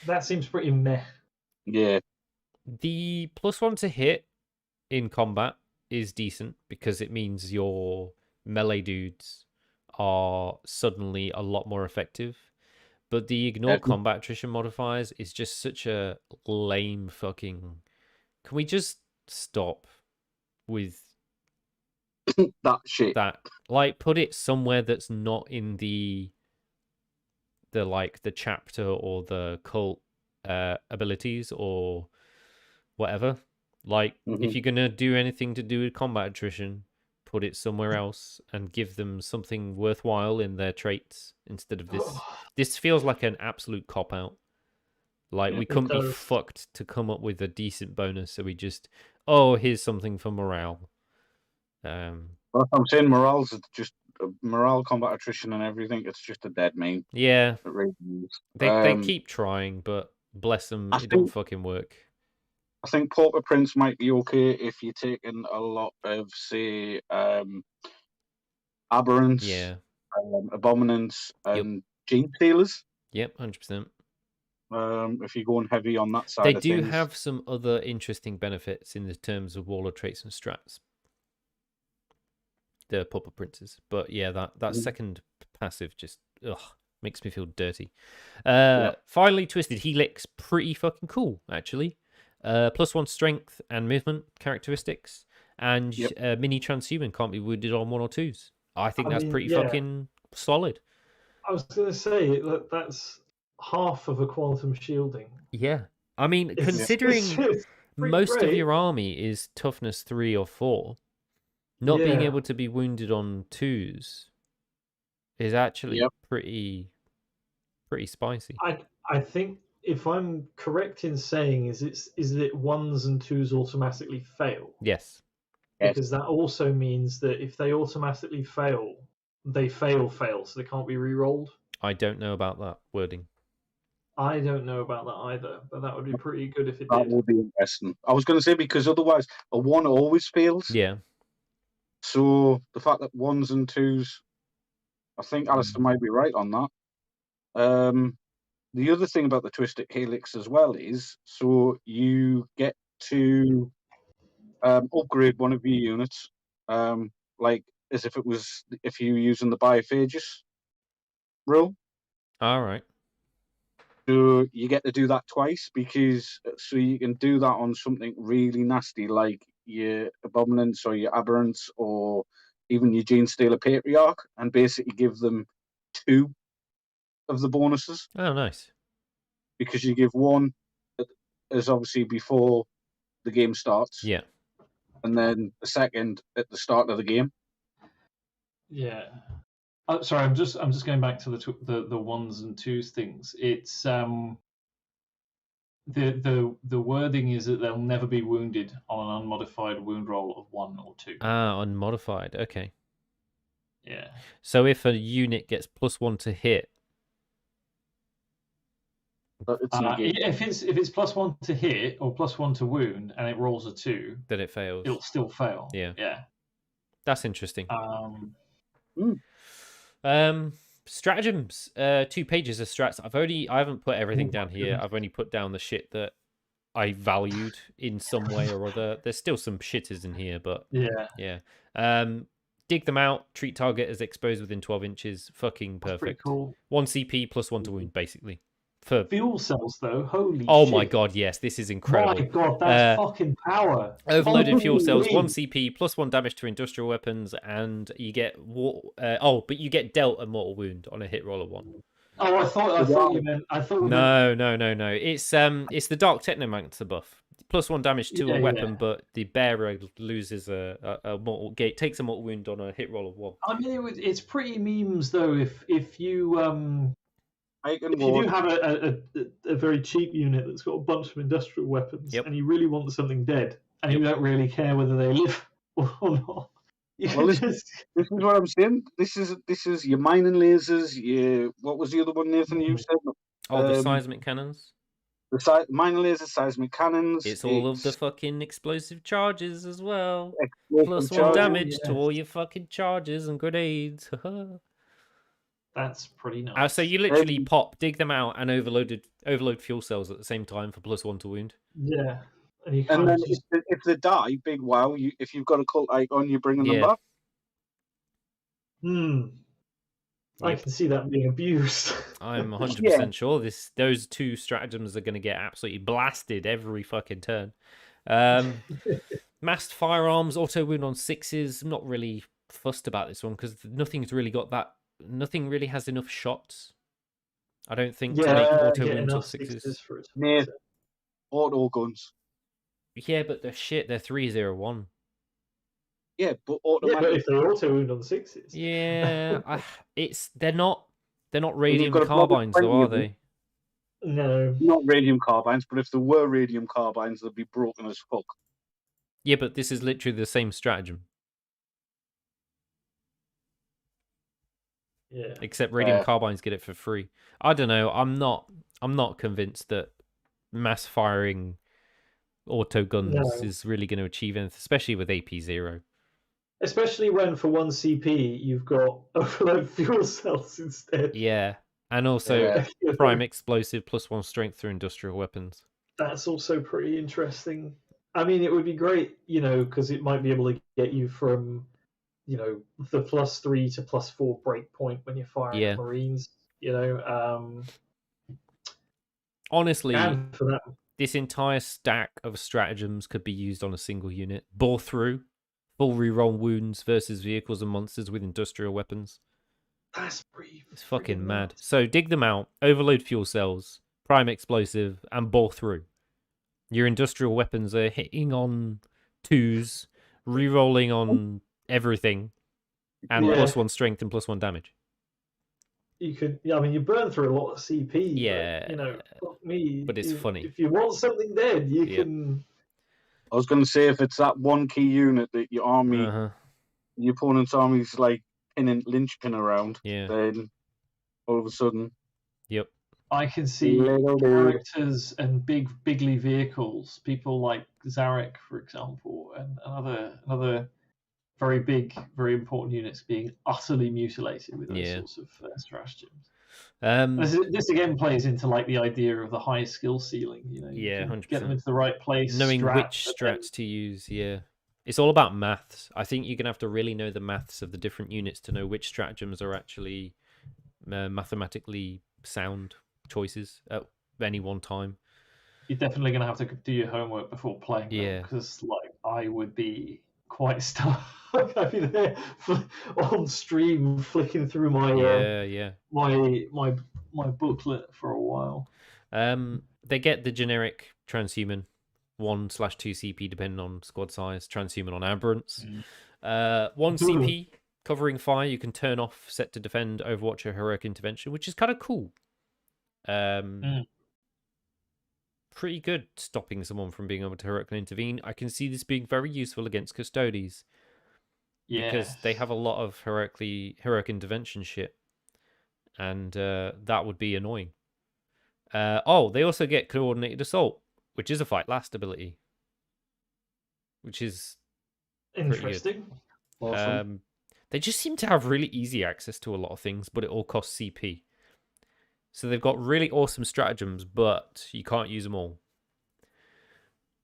That seems pretty meh. Yeah. The +1 to hit in combat is decent because it means your melee dudes are suddenly a lot more effective. But the ignore combat attrition modifiers is just such a lame fucking... Can we just stop with that shit? That, like, put it somewhere that's not in the chapter or the cult abilities or whatever. Like, if you're gonna do anything to do with combat attrition, put it somewhere else and give them something worthwhile in their traits instead of this. This feels like an absolute cop-out. Like, we couldn't be fucked to come up with a decent bonus, so we just, here's something for morale. Well, I'm saying morale's just morale, combat attrition, and everything. It's just a dead meme. Yeah, it really is. They keep trying, but bless them, it don't fucking work. I think Pauper Prince might be okay if you're taking a lot of, say, aberrants, abominants, and Genestealers. Yep, 100%. If you're going heavy on that side, they do have some other interesting benefits in the terms of Warlord traits and strats. The Pauper Princes, but yeah, that second passive just makes me feel dirty. Finally, Twisted Helix, pretty fucking cool actually. +1 strength and movement characteristics, and mini transhuman can't be wounded on 1 or 2s. I think that's pretty fucking solid. I was going to say that's half of a quantum shielding. Yeah, I mean, considering most of your army is toughness 3 or 4, not being able to be wounded on 2s is actually pretty spicy. I think, if I'm correct in saying, is it 1s and 2s automatically fail? Yes. Because that also means that if they automatically fail, they fail, so they can't be re-rolled. I don't know about that wording. I don't know about that either, but that would be pretty good if it did. That would be interesting. I was going to say, because otherwise a 1 always fails. Yeah. So the fact that 1s and 2s, I think Alistair might be right on that. The other thing about the Twisted Helix as well is, so you get to upgrade one of your units, like as if you were using the Biophagus rule. All right. So you get to do that twice, so you can do that on something really nasty like your Abominants or your Aberrants or even your Genestealer Patriarch, and basically give them 2 of the bonuses. Oh, nice. Because you give 1 as obviously before the game starts. Yeah. And then the second at the start of the game. Yeah. Sorry, I'm just going back to the ones and twos things. It's the wording is that they'll never be wounded on an unmodified wound roll of 1 or 2. Ah, unmodified. Okay. Yeah. So if a unit gets +1 to hit, It's negated. If it's +1 to hit or +1 to wound and it rolls a 2, then it fails. it'll still fail. Yeah. Yeah. That's interesting. Mm. Stratagems. 2 pages of strats. I haven't put everything down here. goodness. I've only put down the shit that I valued in some way or other. There's still some shitters in here, but Yeah. dig them out. Treat target as exposed within 12 inches. Fucking That's pretty perfect. cool. 1 CP +1 to wound, basically. For Fuel cells, though, holy oh shit. my god, yes, this is incredible. My god, that's fucking power. Overloaded fuel cells, Holy. 1 CP +1 damage to industrial weapons, and you get but you get dealt a mortal wound on a hit roll of 1. Oh, I thought you meant. No. It's the Dark Technomancer buff. +1 damage to a weapon, but the bearer loses a mortal gate, takes a mortal wound on a hit roll of 1. I mean, it's pretty memes though. If you If you do have a very cheap unit that's got a bunch of industrial weapons, and you really want something dead, and you don't really care whether they live or not. This is what I'm saying. This is your mining lasers. What was the other one, Nathan? You said the seismic cannons. The mining lasers, seismic cannons. It's all of the fucking explosive charges as well. +1 damage to all your fucking charges and grenades. That's pretty nice. So you literally dig them out and overload fuel cells at the same time for +1 to wound. Yeah. And then if they die, big wow, if you've got a cult icon, you're bringing them back. I can see that being abused. I'm 100% sure those 2 stratagems are going to get absolutely blasted every fucking turn. Massed firearms, auto wound on 6s. I'm not really fussed about this one because nothing really has enough shots. I don't think to make auto wounds on 6s. Yeah, auto guns. Yeah, but they're shit. They're 301. Yeah, but automatic. Yeah, but if they auto wound on 6s. Yeah, they're not radium carbines though, are they? No. Not radium carbines, but if there were radium carbines, they'd be broken as fuck. Yeah, but this is literally the same stratagem. Yeah. Except radium carbines get it for free. I don't know. I'm not convinced that mass firing auto guns is really going to achieve anything, especially with AP0. Especially when for 1 CP you've got overload fuel cells instead. Yeah, and also prime explosive +1 strength through industrial weapons. That's also pretty interesting. I mean, it would be great, because it might be able to get you from, the +3 to +4 break point when you're firing at Marines. Honestly, for that. This entire stack of stratagems could be used on a single unit. Bore through, full reroll wounds versus vehicles and monsters with industrial weapons. That's pretty. It's fucking mad. So dig them out, overload fuel cells, prime explosive, and bore through. Your industrial weapons are hitting on 2s, rerolling on everything, and +1 strength and +1 damage. You could, you burn through a lot of CP. Yeah, but, fuck me. But it's funny. If you want something dead, you can. I was going to say, if it's that one key unit that your army, your opponent's army's like linchpin around, then all of a sudden. Yep. I can see characters and bigly vehicles, people like Zarek, for example, and other very big, very important units being utterly mutilated with those sorts of stratagems. This again plays into like the idea of the high skill ceiling. You 100%. Get them into the right place, knowing which strats to use. Yeah, it's all about maths. I think you're gonna have to really know the maths of the different units to know which stratagems are actually mathematically sound choices at any one time. You're definitely gonna have to do your homework before playing. Yeah, because I would be quite stuck. I'd be there on stream flicking through my my booklet for a while. They get the generic transhuman 1/2 CP depending on squad size, transhuman on aberrants. 1 CP Covering fire, you can turn off set to defend, Overwatch, or heroic intervention, which is kind of cool. Pretty good stopping someone from being able to heroically intervene. I can see this being very useful against Custodes because they have a lot of heroic intervention shit, and that would be annoying. They also get coordinated assault, which is a fight last ability, which is interesting. Awesome. They just seem to have really easy access to a lot of things, but it all costs CP. So they've got really awesome stratagems, but you can't use them all.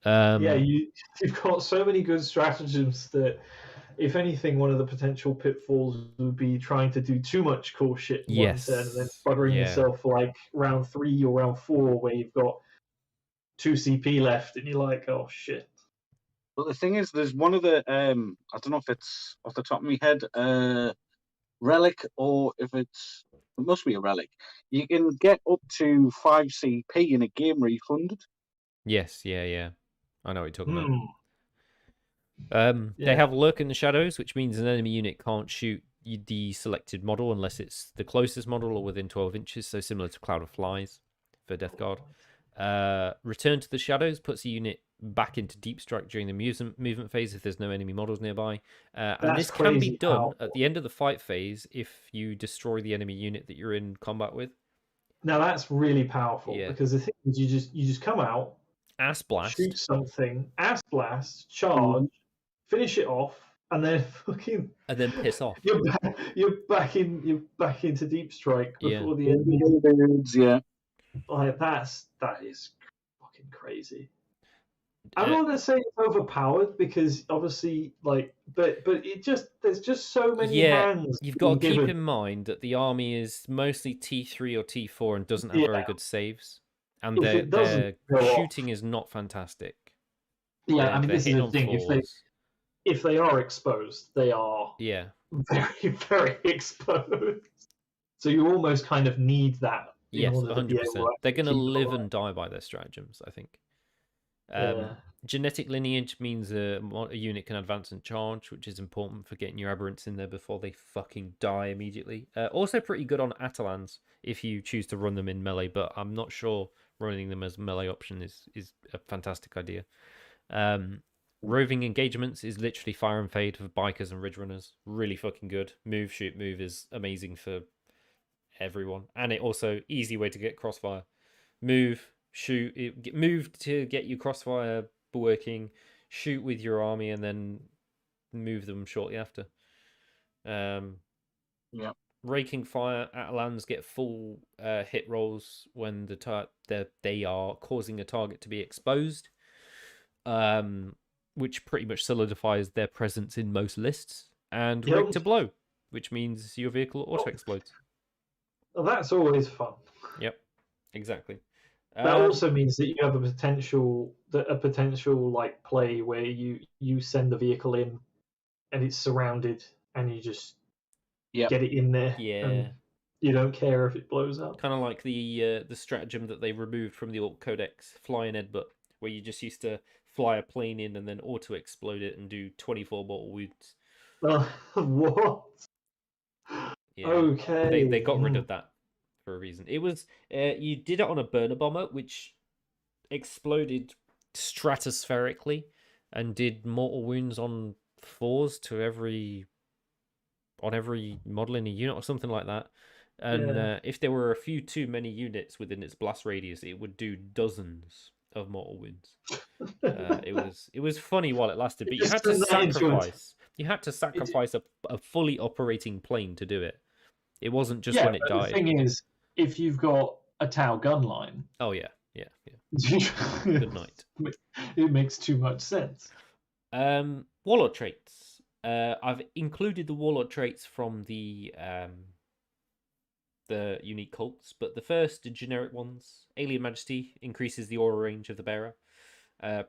You've got so many good stratagems that, if anything, one of the potential pitfalls would be trying to do too much cool shit in one turn and then buttering yourself for like round 3 or round 4 where you've got 2 CP left and you're like, oh shit. But the thing is, there's one of the I don't know if it's off the top of my head, relic, or if it must be a relic. You can get up to 5 CP in a game refunded. Yes, yeah. I know what you're talking about. They have lurk in the shadows, which means an enemy unit can't shoot the selected model unless it's the closest model or within 12 inches, so similar to Cloud of Flies for Death Guard. Return to the shadows puts a unit back into deep strike during the movement phase if there's no enemy models nearby. And this can be done at the end of the fight phase if you destroy the enemy unit that you're in combat with. Now that's really powerful because the thing is, you just come out, ass blast, shoot something, ass blast, charge, finish it off, and then piss off. You're back into deep strike before the enemy. Like that is fucking crazy. I don't want to say it's overpowered because obviously, but there's just so many hands. You've got to keep in mind that the army is mostly T3 or T4 and doesn't have very good saves, and their shooting is not fantastic. Yeah, I mean this is the thing. If they are exposed, they are very, very exposed. So you almost kind of need that. Yes, 100%. They're going to live and die by their stratagems, I think. Genetic lineage means a unit can advance and charge, which is important for getting your aberrants in there before they fucking die immediately. Also pretty good on Atalans if you choose to run them in melee, but I'm not sure running them as melee option is a fantastic idea. Roving engagements is literally fire and fade for bikers and ridge runners. Really fucking good. Move, shoot, move is amazing for everyone. And it also easy way to get crossfire. Move, shoot, move to get your crossfire working, shoot with your army, and then move them shortly after. Raking fire, Atalans get full hit rolls when they are causing a target to be exposed, which pretty much solidifies their presence in most lists. And rake to blow, which means your vehicle auto explodes. Well, that's always fun. Yep, exactly. That also means that you have a potential like play where you send the vehicle in, and it's surrounded, and you just get it in there. Yeah. And you don't care if it blows up. Kind of like the stratagem that they removed from the Orc Codex, Fly and Headbutt, where you just used to fly a plane in and then auto explode it and do 24 mortal wounds. What? Yeah. Okay. They got rid of that for a reason. It was you did it on a burner bomber, which exploded stratospherically and did mortal wounds on 4s to every model in a unit or something like that. And if there were a few too many units within its blast radius, it would do dozens of mortal wounds. It was funny while it lasted, but you had to sacrifice a fully operating plane to do it. It wasn't just when it died. The thing is, if you've got a Tau gun line, good night. It makes too much sense. Warlord traits. I've included the warlord traits from the unique cults, but the first generic ones: Alien Majesty increases the aura range of the bearer.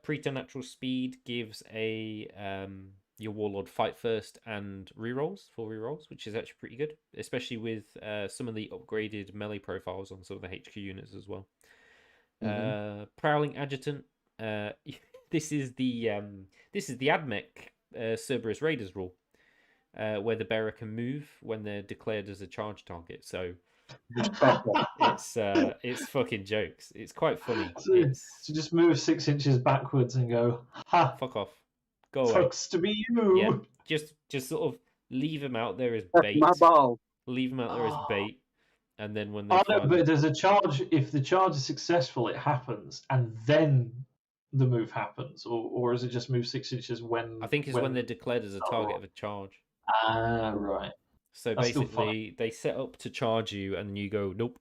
Preternatural speed gives your warlord fight first and rerolls, 4 rerolls, which is actually pretty good, especially with some of the upgraded melee profiles on some of the HQ units as well. Prowling Adjutant. This is the AdMech Cerberus Raiders rule. where the bearer can move when they're declared as a charge target. So it's fucking jokes. It's quite funny. It's So just move 6 inches backwards and go, ha, fuck off, go away. sucks to be you. Yeah, just sort of leave them out there as That's bait. my ball. Leave them out there as Oh. bait, and then when they Oh, no, finally... but there's a charge. If the charge is successful, it happens, and then the move happens, or is it just move 6 inches when? I think it's when they're declared as a target of a charge. Ah, right. So That's still basically, they set up to charge you, and you go nope.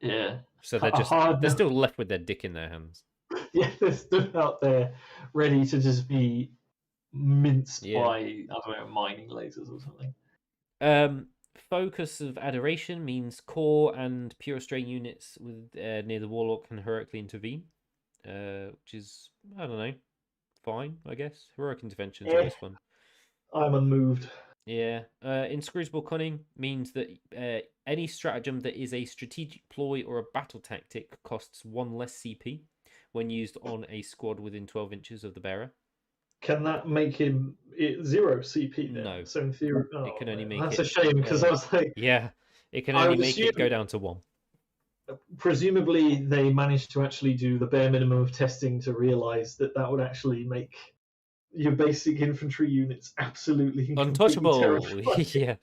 Yeah. So they're still left with their dick in their hands. Yeah, they're still out there, ready to just be minced Yeah. by, I don't know, mining lasers or something. Focus of Adoration means core and pure strain units with near the warlock can heroically intervene, which is, I don't know, fine, I guess. Heroic intervention's always fun. I'm unmoved. Yeah. Inscrutable Cunning means that any stratagem that is a strategic ploy or a battle tactic costs 1 less CP when used on a squad within 12 inches of the bearer. Can that make him 0 CP then? No. So in theory, It can only make that's it... a shame, because I was like... Yeah, it can only make it go down to 1. Presumably they managed to actually do the bare minimum of testing to realise that would actually make your basic infantry units absolutely and untouchable. terrifying. Yeah.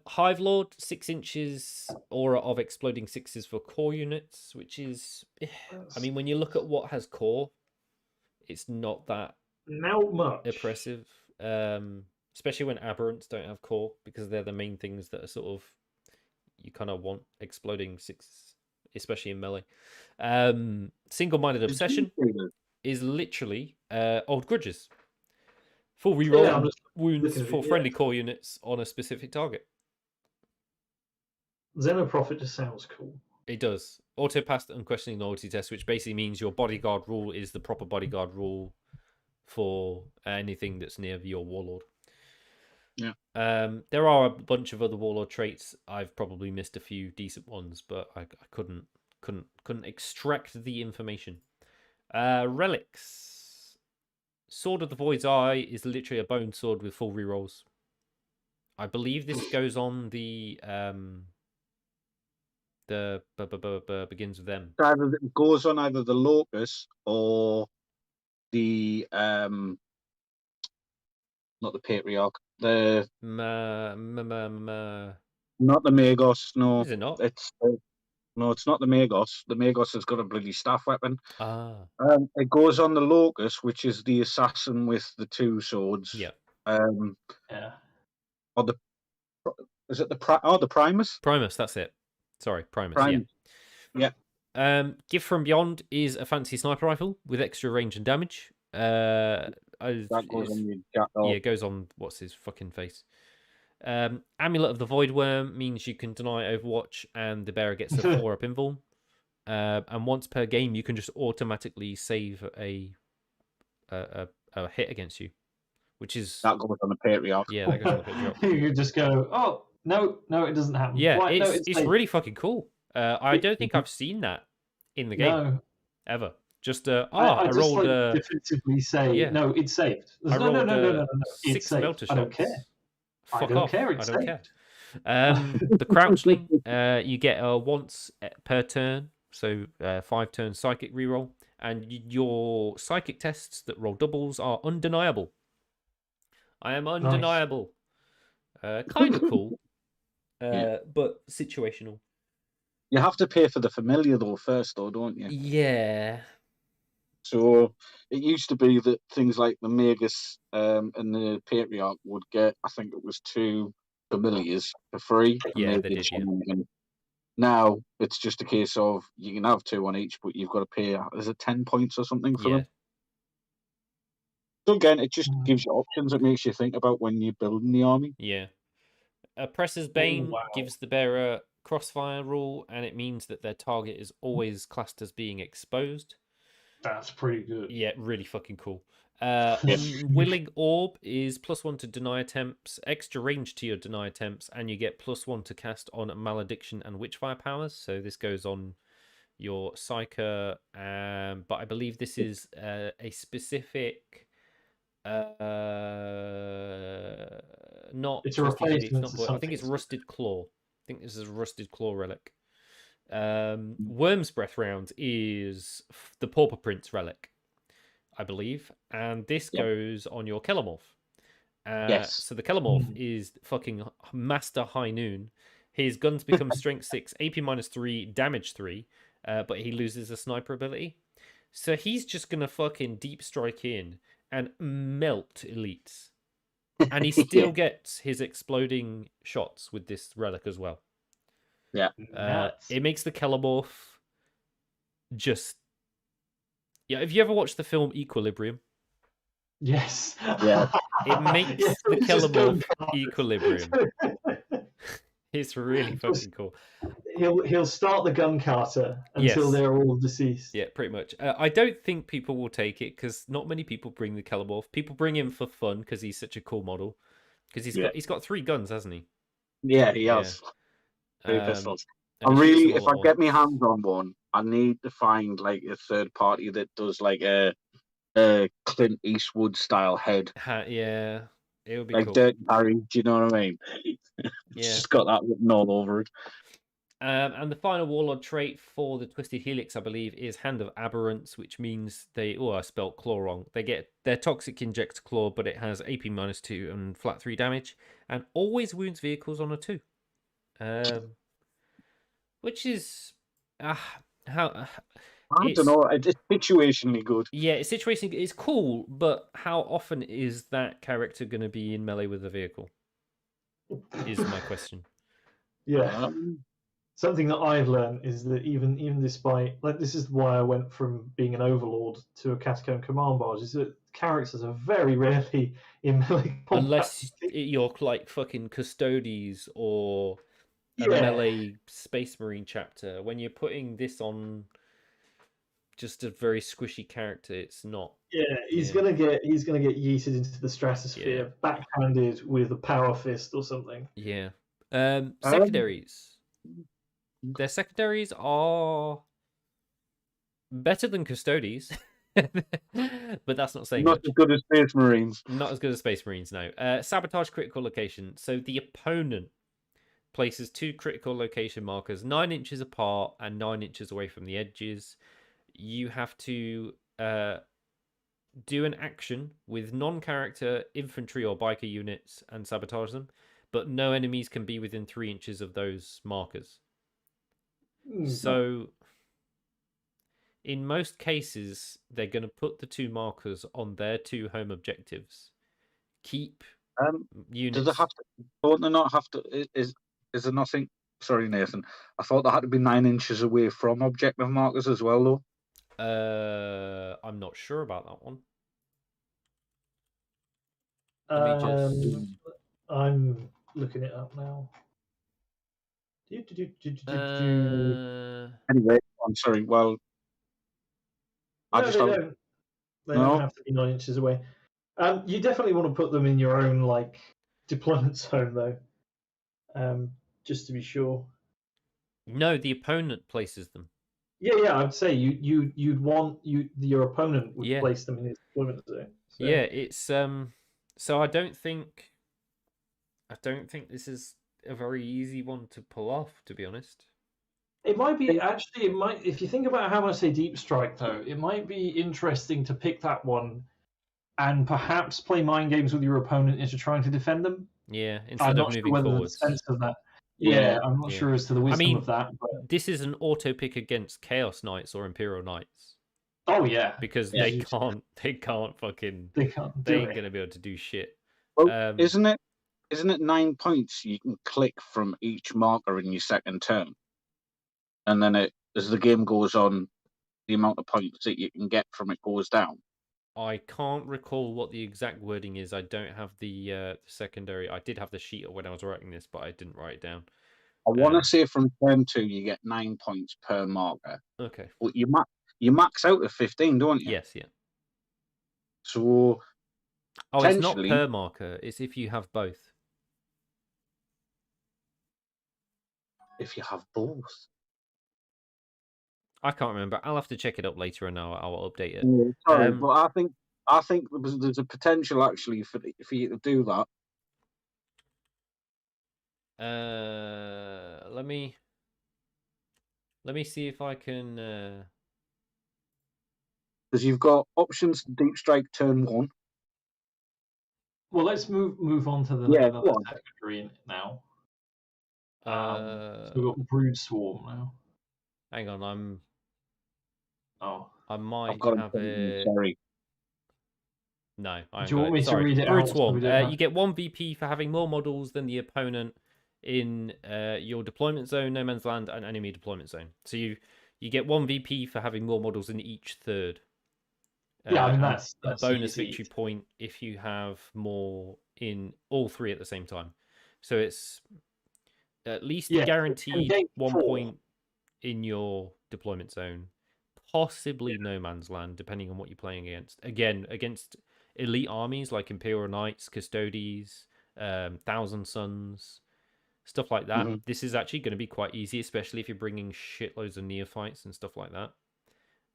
Hive Lord, 6 inches aura of exploding sixes for core units, which is, I mean, when you look at what has core, it's not that much oppressive. Especially when aberrants don't have core, because they're the main things that are sort of, you kind of want exploding sixes, especially in melee. Single-minded obsession is literally old grudges. Full reroll wounds for friendly core units on a specific target. Xenoprophet just sounds cool. It does. Auto passed unquestioning loyalty test, which basically means your bodyguard rule is the proper bodyguard rule for anything that's near your warlord. Yeah. There are a bunch of other warlord traits. I've probably missed a few decent ones, but I couldn't extract the information. Relics. Sword of the Void's Eye is literally a bone sword with full rerolls. I believe this goes on the begins with them. It goes on either the Locust or the not the Patriarch, the not the Magos. No, is it not? No, it's not the Magos. The Magos has got a bloody staff weapon. Ah. It goes on the Locust, which is the assassin with the 2 swords. Yeah. Yeah. Or is it the Primus? Primus, that's it. Sorry, Primus. Yeah. Gift from Beyond is a fancy sniper rifle with extra range and damage. That goes on the Jackdaw. Yeah, it goes on what's his fucking face. Amulet of the Void Worm means you can deny Overwatch and the bearer gets a 4-up invuln. And once per game, you can just automatically save a hit against you, which is... That goes on the Patriarch. Yeah, that goes on the Patriarch. You just go, oh, no, it doesn't happen. Yeah, Why? it's really fucking cool. I don't think I've seen that in the game ever. Just I rolled. Definitively say no. It's saved. No. It's 6 melter shots. I don't care. Fuck I don't off. care. It's I don't saved. care. The Crouchling, you get a once per turn, so 5 turn psychic reroll, and your psychic tests that roll doubles are undeniable. I am undeniable. Nice. Kind of cool, but situational. You have to pay for the familiar though first, though, don't you? Yeah. So it used to be that things like the Magus and the Patriarch would get, I think it was 2 familiars for free. Yeah, they did. Yeah. Now it's just a case of you can have 2 on each, but you've got to pay. Is it 10 points or something for them? So again, it just gives you options. It makes you think about when you're building the army. Yeah. Oppressor's Bane gives the bearer crossfire rule, and it means that their target is always classed as being exposed. That's pretty good. Yeah, really fucking cool. Willing Orb is +1 to deny attempts, extra range to your deny attempts, and you get +1 to cast on Malediction and Witchfire powers. So this goes on your Psyker, but I believe this is a specific Not It's a Twisted Helix, replacement not to Boy. I think something. it's Rusted Claw. I think this is a Rusted Claw relic. Worm's Breath round is the Pauper Prince relic, I believe, and this goes on your Kellamorph. Yes. So the Kellamorph is fucking Master High Noon. His guns become Strength 6, AP -3, Damage 3, but he loses a sniper ability. So he's just gonna fucking deep strike in and melt elites. And he still gets his exploding shots with this relic as well. Yeah. It makes the Kellamorph just... Yeah, have you ever watched the film Equilibrium? Yes. Yeah. It makes Yes, the it's just Kellamorph gun Equilibrium. It's really fucking cool. He'll start the gun carter until Yes. they're all deceased. Yeah, pretty much. I don't think people will take it because not many people bring the Kellamorph. People bring him for fun because he's such a cool model. Because he's got 3 guns, hasn't he? Yeah, he has. 3 pistols. and I he shoots really, them if all I at get my once. hands on one, I need to find like a third party that does like a Clint Eastwood style head, Yeah, it would be like cool. Dirty Harry. Do you know what I mean? It's Yeah. just got that written all over it. And the final warlord trait for the Twisted Helix, I believe, is Hand of Aberrance, which means they... Oh, I spelled claw wrong. They get their Toxic Inject claw, but it has AP -2 and flat 3 damage, and always wounds vehicles on a 2. Which is... how... I don't know. It's situationally good. Yeah, it's situation is cool, but how often is that character going to be in melee with the vehicle? Is my question. Yeah. Something that I've learned is that even despite, like, this is why I went from being an overlord to a catacomb command barge, is that characters are very rarely in melee combat. Unless you're like fucking Custodes or a melee Space Marine chapter. When you're putting this on just a very squishy character, it's not. Yeah, he's gonna get yeeted into the stratosphere, backhanded with a power fist or something. Yeah. Secondaries. Their secondaries are better than Custodes, but that's not saying not much. as good as Space Marines. Not as good as Space Marines, no. Sabotage critical location. So the opponent places 2 critical location markers 9 inches apart and 9 inches away from the edges. You have to do an action with non-character infantry or biker units and sabotage them, but no enemies can be within 3 inches of those markers. So in most cases, they're going to put the 2 markers on their 2 home objectives. Keep units. Do they have to? Don't they not have to? Is there nothing? Sorry, Nathan. I thought they had to be 9 inches away from objective markers as well, though. I'm not sure about that one. I'm looking it up now. Anyway, I'm sorry. Well, they don't have to be 9 inches away. You definitely want to put them in your own like deployment zone, though, just to be sure. No, the opponent places them. Yeah, I'd say you'd want your opponent would place them in his deployment zone. So. Yeah, it's So I don't think this is a very easy one to pull off, to be honest. It might be actually. It might, if you think about how I say deep strike, though, it might be interesting to pick that one, and perhaps play mind games with your opponent into trying to defend them. Yeah, instead of moving forwards. The sense of that. Yeah, I'm not sure as to the wisdom of that. But... this is an auto pick against Chaos Knights or Imperial Knights. Oh yeah, because they can't fucking. They can't. They ain't gonna be able to do shit. Well, isn't it 9 points you can click from each marker in your second turn, and then as the game goes on, the amount of points that you can get from it goes down. I can't recall what the exact wording is. I don't have the secondary. I did have the sheet when I was writing this, but I didn't write it down. I want to say from turn 2 you get 9 points per marker. Okay. But you max out at 15, don't you? Yes, yeah. So it's not per marker. It's if you have both. If you have both. I can't remember. I'll have to check it up later and I'll update it. Yeah, sorry, but I think I think there's a potential actually for you to do that. Let me see if I can. Because you've got options to deep strike turn 1. Well, let's move on to the Yeah, another go on. secondary now. So Uh, we've got Brood Swarm now. hang on, Oh, I I've might got have it. it. Sorry. No, I do haven't you got want it. me to Sorry, read it Brood out? So Swarm. we don't have... You get 1 VP for having more models than the opponent in your deployment zone, no man's land, and enemy deployment zone. So you get 1 VP for having more models in each third. Yeah, I mean and that's a bonus easy. victory point if you have more in all 3 at the same time. So it's at least guaranteed 1 point in your deployment zone, possibly no man's land, depending on what you're playing against. Again, against elite armies like Imperial Knights, Custodes, Thousand Suns, stuff like that. Mhm. This is actually going to be quite easy, especially if you're bringing shitloads of neophytes and stuff like that.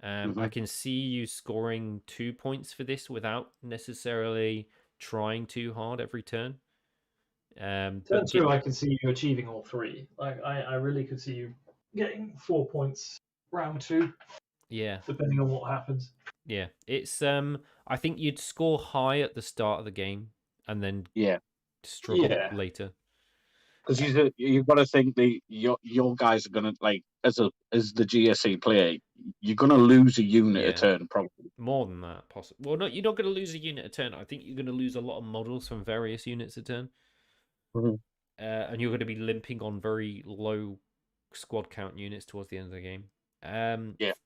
I can see you scoring 2 points for this without necessarily trying too hard every turn. Turn But 2, I can see you achieving all 3. Like I really could see you getting 4 points round 2. Yeah, depending on what happens. yeah. It's I think you'd score high at the start of the game and then struggle later. Because you've got to think your guys are gonna, like, as the GSE player, you're gonna lose a unit a turn probably. More than that, possibly. Well, no, you're not going to lose a unit a turn. I think you're going to lose a lot of models from various units a turn. And you're going to be limping on very low squad count units towards the end of the game.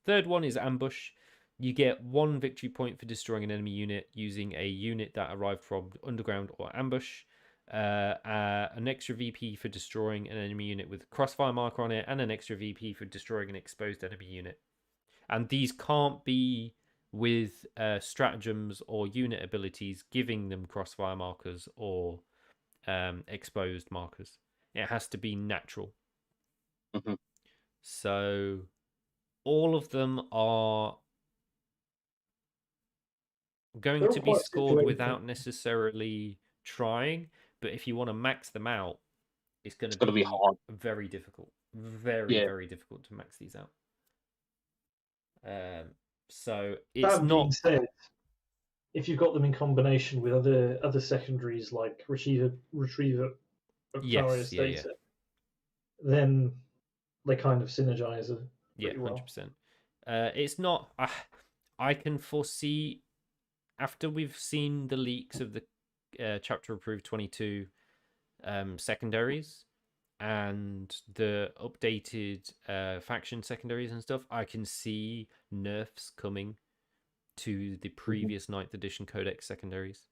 Third one is ambush. You get 1 victory point for destroying an enemy unit using a unit that arrived from underground or ambush. An extra VP for destroying an enemy unit with crossfire marker on it, and an extra VP for destroying an exposed enemy unit. And these can't be with stratagems or unit abilities giving them crossfire markers or exposed markers. It has to be natural. So all of them are going to be scored without necessarily trying, but if you want to max them out, it's going to be hard. Very difficult. Very difficult to max these out. So it's that being said, if you've got them in combination with other secondaries like retriever of various data, then they kind of synergize pretty well. 100%. It's not. I can foresee, after we've seen the leaks of the chapter approved 22 secondaries and the updated faction secondaries and stuff, I can see nerfs coming to the previous 9th edition Codex secondaries.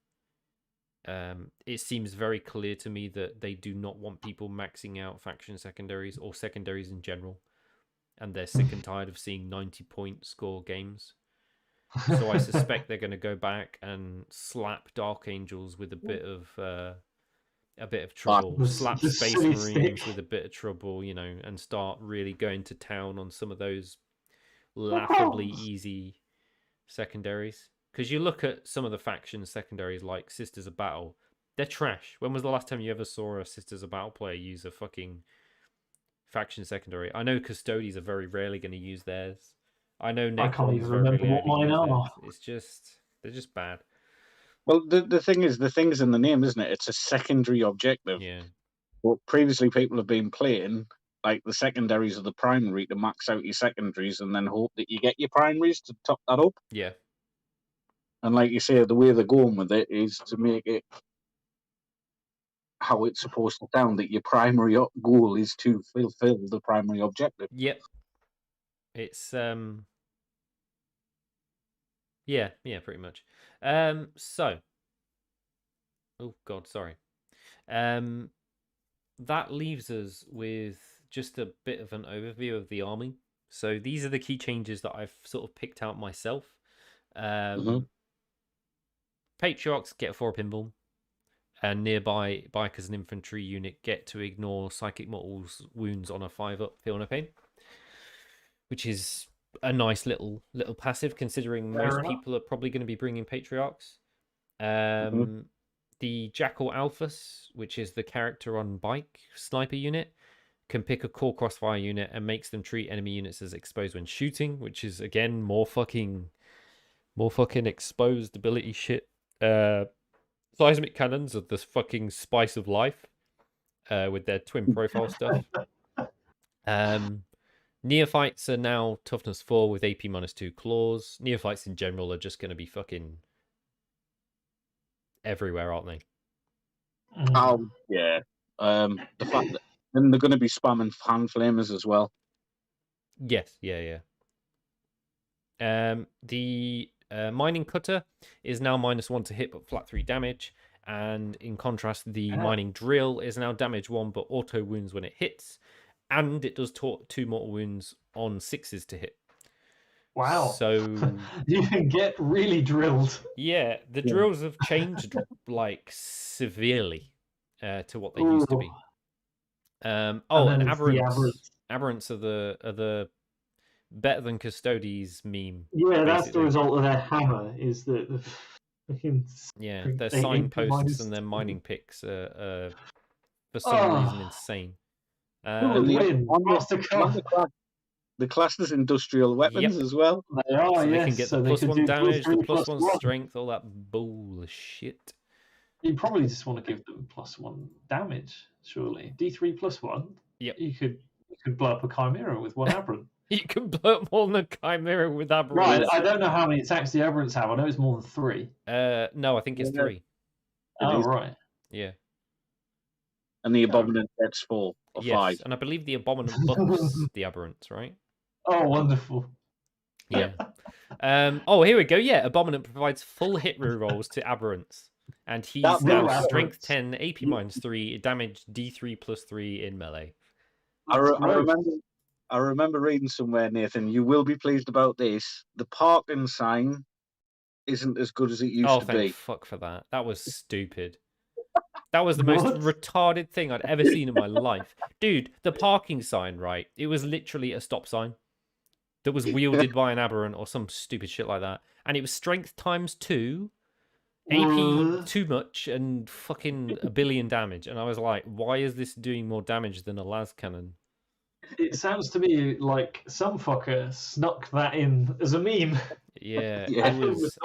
It seems very clear to me that they do not want people maxing out faction secondaries or secondaries in general, and they're sick and tired of seeing 90-point score games. So I suspect they're going to go back and slap Dark Angels with a bit of trouble, slap Space Marines with a bit of trouble, and start really going to town on some of those laughably easy secondaries. Because you look at some of the faction secondaries like Sisters of Battle, they're trash. When was the last time you ever saw a Sisters of Battle player use a fucking faction secondary? I know Custodes are very rarely going to use theirs. I know Necrons very rarely use theirs. It's just, they're just bad. Well, the thing is, the thing's in the name, isn't it? It's a secondary objective. Yeah. Well, previously people have been playing like the secondaries of the primary to max out your secondaries and then hope that you get your primaries to top that up. Yeah. And like you say, the way they're going with it is to make it how it's supposed to sound, that your primary goal is to fulfill the primary objective. Yep. It's yeah, pretty much. So oh god, sorry. That leaves us with just a bit of an overview of the army. So these are the key changes that I've sort of picked out myself. Patriarchs get a 4 pinball, and nearby bikers and infantry unit get to ignore psychic mortals wounds on a 5-up feel no pain, which is a nice little passive, considering Fair most enough. people are probably going to be bringing Patriarchs. The Jackal Alphas, which is the character on bike sniper unit, can pick a core crossfire unit and makes them treat enemy units as exposed when shooting, which is again more fucking exposed ability shit. Seismic cannons are the fucking spice of life, with their twin profile stuff. Neophytes are now toughness 4 with AP -2 claws. Neophytes in general are just going to be fucking everywhere, aren't they? Oh yeah. The fact that then they're going to be spamming hand flamers as well. Yes, yeah. The mining cutter is now -1 to hit but flat 3 damage, and in contrast, the mining drill is now damage 1 but auto wounds when it hits, and it does 2 mortal wounds on 6s to hit. Wow. So you can get really drilled. Yeah, the drills have changed like severely to what they used to be. And aberrants. Aberrants are the better than Custodes meme. Yeah, that's the basically. result of their hammer. Is that the yeah, their signposts and their mining picks are for some reason insane. The class as industrial weapons as well. They are, so yes. they can get the +1 damage, the +1 strength, all that bullshit. You probably just want to give them +1 damage, surely. D3 +1. Yep. You could blow up a Chimera with 1 aberrant. You can blow up more than a Chimera with aberrants. Right, I don't know how many attacks the aberrants have. I know it's more than 3. No, I think it's 3. Right. Yeah. And the Abominant gets 4 or 5. And I believe the Abominant buffs the aberrants, right? Oh, wonderful. Yeah. Here we go. Yeah, Abominant provides full hit rerolls to aberrants. And he's now strength 10, AP -3, damage D3 +3 in melee. I remember reading somewhere, Nathan, you will be pleased about this. The parking sign isn't as good as it used to be. Oh, thank fuck for that. That was stupid. That was the most retarded thing I'd ever seen in my life. Dude, the parking sign, right? It was literally a stop sign that was wielded by an aberrant or some stupid shit like that. And it was strength ×2, AP too much, and fucking a billion damage. And I was like, why is this doing more damage than a las cannon? It sounds to me like some fucker snuck that in as a meme. Yeah, it was.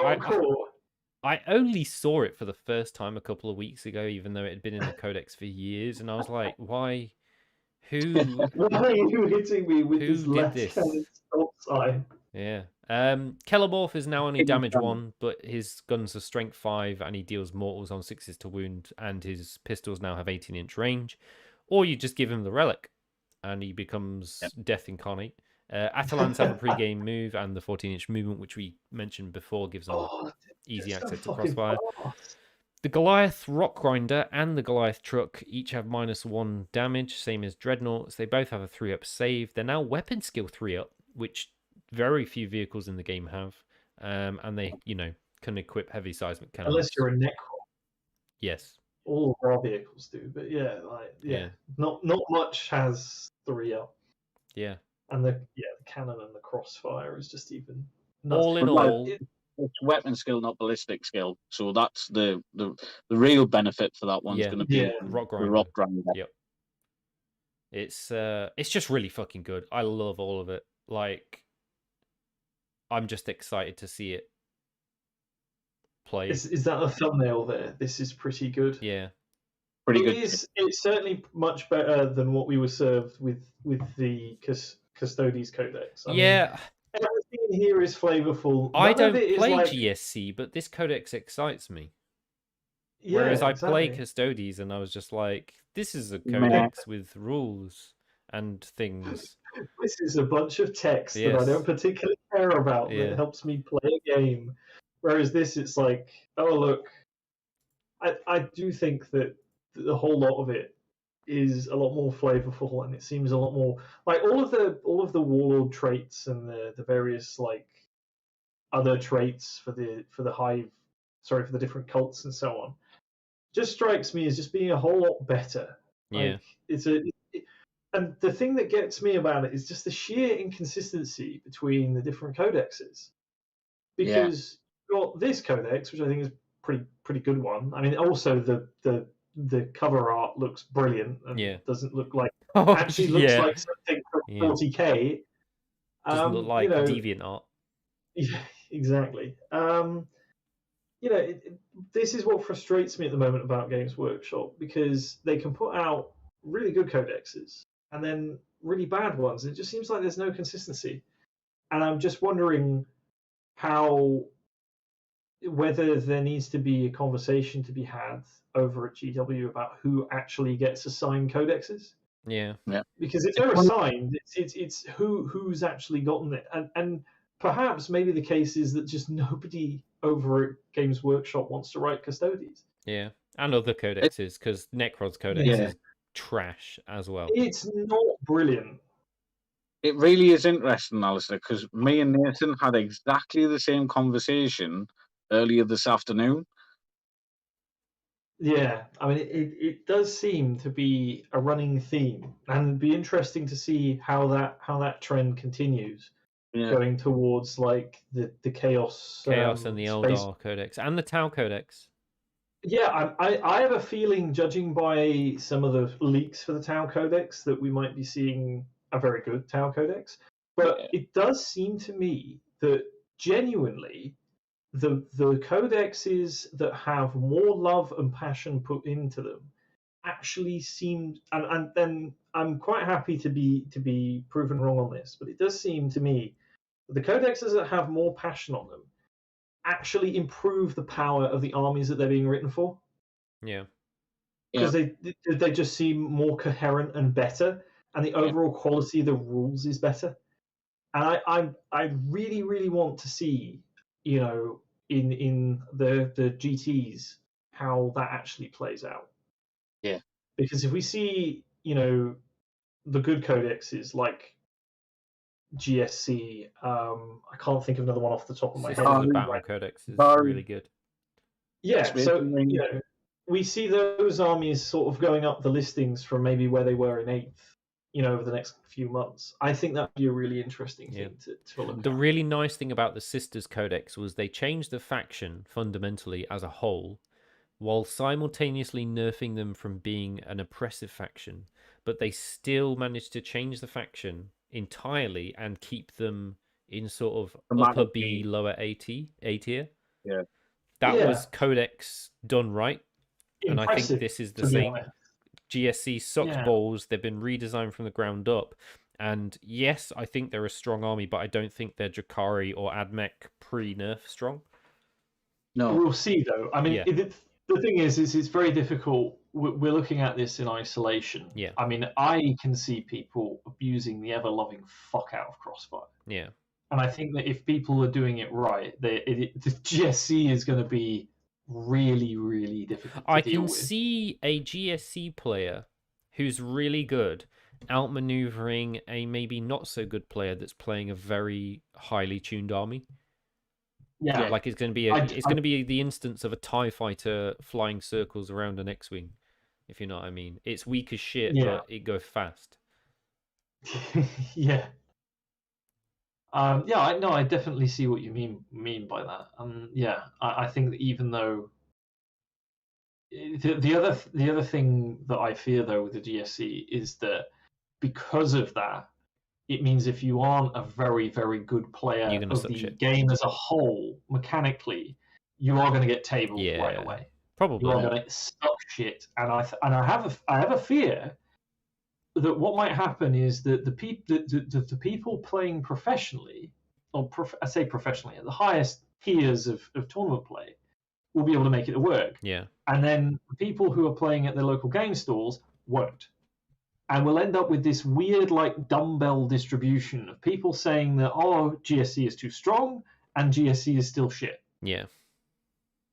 I only saw it for the first time a couple of weeks ago, even though it had been in the Codex for years, and I was like, why? Why are you hitting me with this left cannon stop sign? Yeah. Kellamorph is now only damage 1, but his guns are strength 5, and he deals mortals on 6s to wound, and his pistols now have 18-inch range. Or you just give him the relic, and he becomes Death Incarnate. Atalans have a pre-game move and the 14-inch movement, which we mentioned before, gives them easy access to crossfire. The Goliath Rock Grinder and the Goliath Truck each have -1 damage, same as Dreadnoughts. They both have a 3-up save. They're now weapon skill 3-up, which very few vehicles in the game have. And they, can equip heavy seismic cannons. Unless you're a Necron. Yes. All of our vehicles do, but not much has 3-up. Yeah. And the cannon and the crossfire is just even nuts. All in all, it's weapon skill, not ballistic skill. So that's the real benefit for that one's going to be Rock Grinder. Yep. It's just really fucking good. I love all of it. Like, I'm just excited to see it play. Is that a thumbnail there? This is pretty good. Yeah. Pretty good. It's certainly much better than what we were served with the Custodes Codex. I mean, everything here is flavorful. I don't play GSC, but this Codex excites me. Whereas I play Custodes, and I was just like, this is a Codex with rules and things. This is a bunch of text that I don't particularly care about that helps me play a game. Whereas this, it's like, oh look, I do think that the whole lot of it is a lot more flavorful, and it seems a lot more like all of the warlord traits and the various like other traits for the hive, for the different cults and so on, just strikes me as just being a whole lot better. Like, and the thing that gets me about it is just the sheer inconsistency between the different codexes. Yeah. Because you've got this codex, which I think is pretty good one. I mean, also the cover art looks brilliant and doesn't look like actually looks like something from 40k. Doesn't look like deviant art. Yeah, exactly. This is what frustrates me at the moment about Games Workshop, because they can put out really good codexes and then really bad ones. It just seems like there's no consistency, and I'm just wondering whether there needs to be a conversation to be had over at GW about who actually gets assigned codexes. Yeah. Because if they're assigned, it's who's actually gotten it, and perhaps maybe the case is that just nobody over at Games Workshop wants to write Custodes. Yeah, and other codexes, because Necron's codex is trash as well. It's not brilliant. It really is interesting, Alistair, because me and Nathan had exactly the same conversation earlier this afternoon. Yeah, I mean, it does seem to be a running theme, and it'd be interesting to see how that trend continues, going towards like the Chaos and the Eldar Codex and the Tau Codex. Yeah, I have a feeling, judging by some of the leaks for the Tau Codex, that we might be seeing a very good Tau Codex. But it does seem to me that genuinely the codexes that have more love and passion put into them actually seem, and then I'm quite happy to be proven wrong on this, but it does seem to me that the codexes that have more passion on them actually improve the power of the armies that they're being written for. Yeah, because they just seem more coherent and better, and the overall quality of the rules is better. And I really, really want to see, in the GTs, how that actually plays out. Yeah. Because if we see, the good codexes like GSC, I can't think of another one off the top of my head. The Battle Codex is really good. Yeah, so we see those armies sort of going up the listings from maybe where they were in 8th, over the next few months. I think that'd be a really interesting thing to look at. The really nice thing about the Sisters Codex was they changed the faction fundamentally as a whole, while simultaneously nerfing them from being an oppressive faction, but they still managed to change the faction entirely and keep them in sort of upper B, lower A tier. Yeah. That was Codex done right. Impressive, and I think this is the same. GSC sucked balls. They've been redesigned from the ground up. And yes, I think they're a strong army, but I don't think they're Drakari or Admech pre-nerf strong. No. We'll see, though. I mean, the thing is it's very difficult. We're looking at this in isolation. Yeah. I mean, I can see people abusing the ever-loving fuck out of Crossfire. Yeah. And I think that if people are doing it right, the GSC is going to be really, really difficult to deal with. I can see a GSC player who's really good outmaneuvering a maybe not so good player that's playing a very highly tuned army. Yeah, like it's going to be the instance of a TIE fighter flying circles around an X-wing, if you know what I mean. It's weak as shit, but it goes fast. Yeah. I definitely see what you mean by that. I think that even though the other thing that I fear though with the GSC is that because of that, it means if you aren't a very, very good player of the game as a whole, mechanically, you are going to get tabled right away. Probably. You are going to suck shit, and I have a fear that what might happen is that the people playing professionally, I say professionally, at the highest tiers of tournament play, will be able to make it work. Yeah. And then the people who are playing at their local game stalls won't. And we'll end up with this weird, like, dumbbell distribution of people saying that, GSC is too strong and GSC is still shit. Yeah.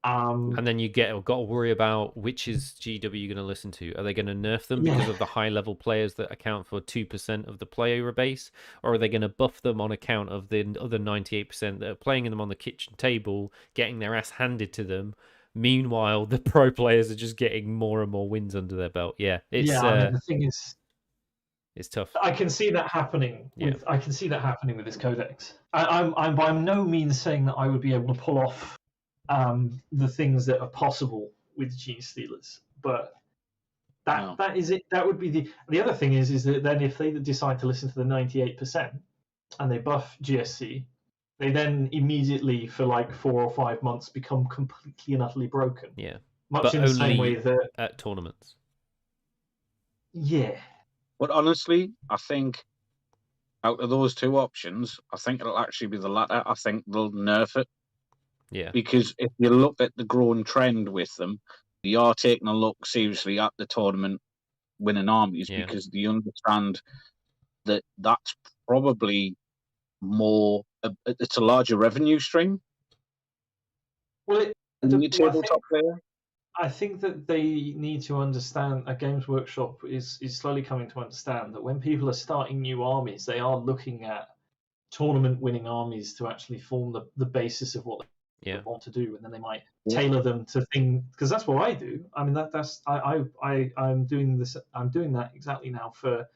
And then you got to worry about which is GW going to listen to. Are they going to nerf them because of the high-level players that account for 2% of the player base? Or are they going to buff them on account of the other 98% that are playing them on the kitchen table, getting their ass handed to them? Meanwhile, the pro players are just getting more and more wins under their belt. Yeah. I mean, the thing is, It's tough. I can see that happening. Yeah. I can see that happening with this codex. I'm by no means saying that I would be able to pull off the things that are possible with Genestealers, but that is it. That would be the other thing is that then if they decide to listen to the 98% and they buff GSC, they then immediately for like 4 or 5 months become completely and utterly broken. Yeah. Much But in the same only way that at tournaments. Yeah. But honestly, I think out of those two options, I think it'll actually be the latter. I think they'll nerf it. Yeah. Because if you look at the growing trend with them, they are taking a look seriously at the tournament winning armies because they understand that that's probably more. It's a larger revenue stream. Well, tabletop player. I think that they need to understand. A Games Workshop is slowly coming to understand that when people are starting new armies, they are looking at tournament-winning armies to actually form the basis of what they want to do, and then they might tailor them to things. Because that's what I do. I mean, I'm doing this. I'm doing that exactly now for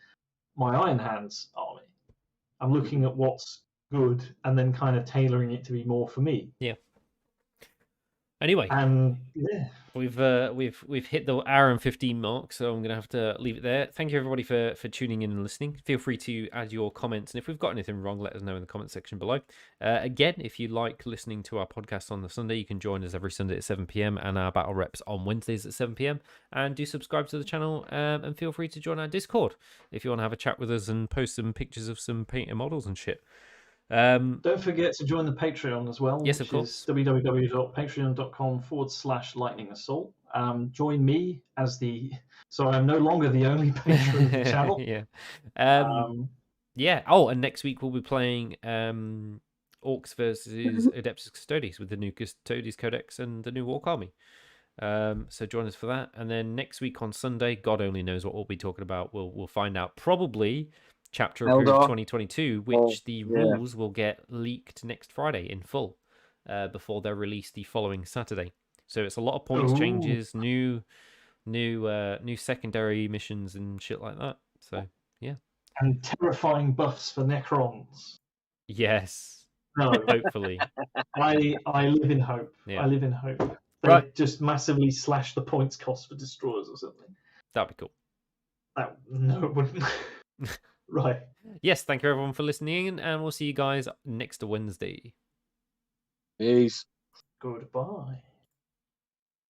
my Iron Hands army. I'm looking at what's good and then kind of tailoring it to be more for me. Yeah. Anyway, we've hit the hour and 15 mark, so I'm gonna have to leave it there. Thank you everybody for tuning in and listening. Feel free to add your comments, and if we've got anything wrong, let us know in the comment section below. Again, if you like listening to our podcast on the Sunday, you can join us every Sunday at 7 p.m. and our battle reps on Wednesdays at 7 p.m. And do subscribe to the channel, and feel free to join our Discord if you want to have a chat with us and post some pictures of some painted models and shit. Don't forget to join the Patreon as well. Yes, of course. www.patreon.com/lightning assault. Join me as so I'm no longer the only patron of the channel. Yeah. Yeah. Oh, and next week we'll be playing Orcs versus Adeptus Custodes with the new Custodes Codex and the new Walk Army. So join us for that. And then next week on Sunday, God only knows what we'll be talking about. We'll find out. Probably Chapter of 2022, which the rules will get leaked next Friday in full, before they're released the following Saturday. So it's a lot of points changes, new secondary missions and shit like that. So yeah, and terrifying buffs for Necrons. Yes, no, hopefully. I live in hope. Yeah. I live in hope. They just massively slash the points cost for destroyers or something. That'd be cool. No, it wouldn't. Right. Yes, thank you everyone for listening, and we'll see you guys next Wednesday. Peace. Goodbye.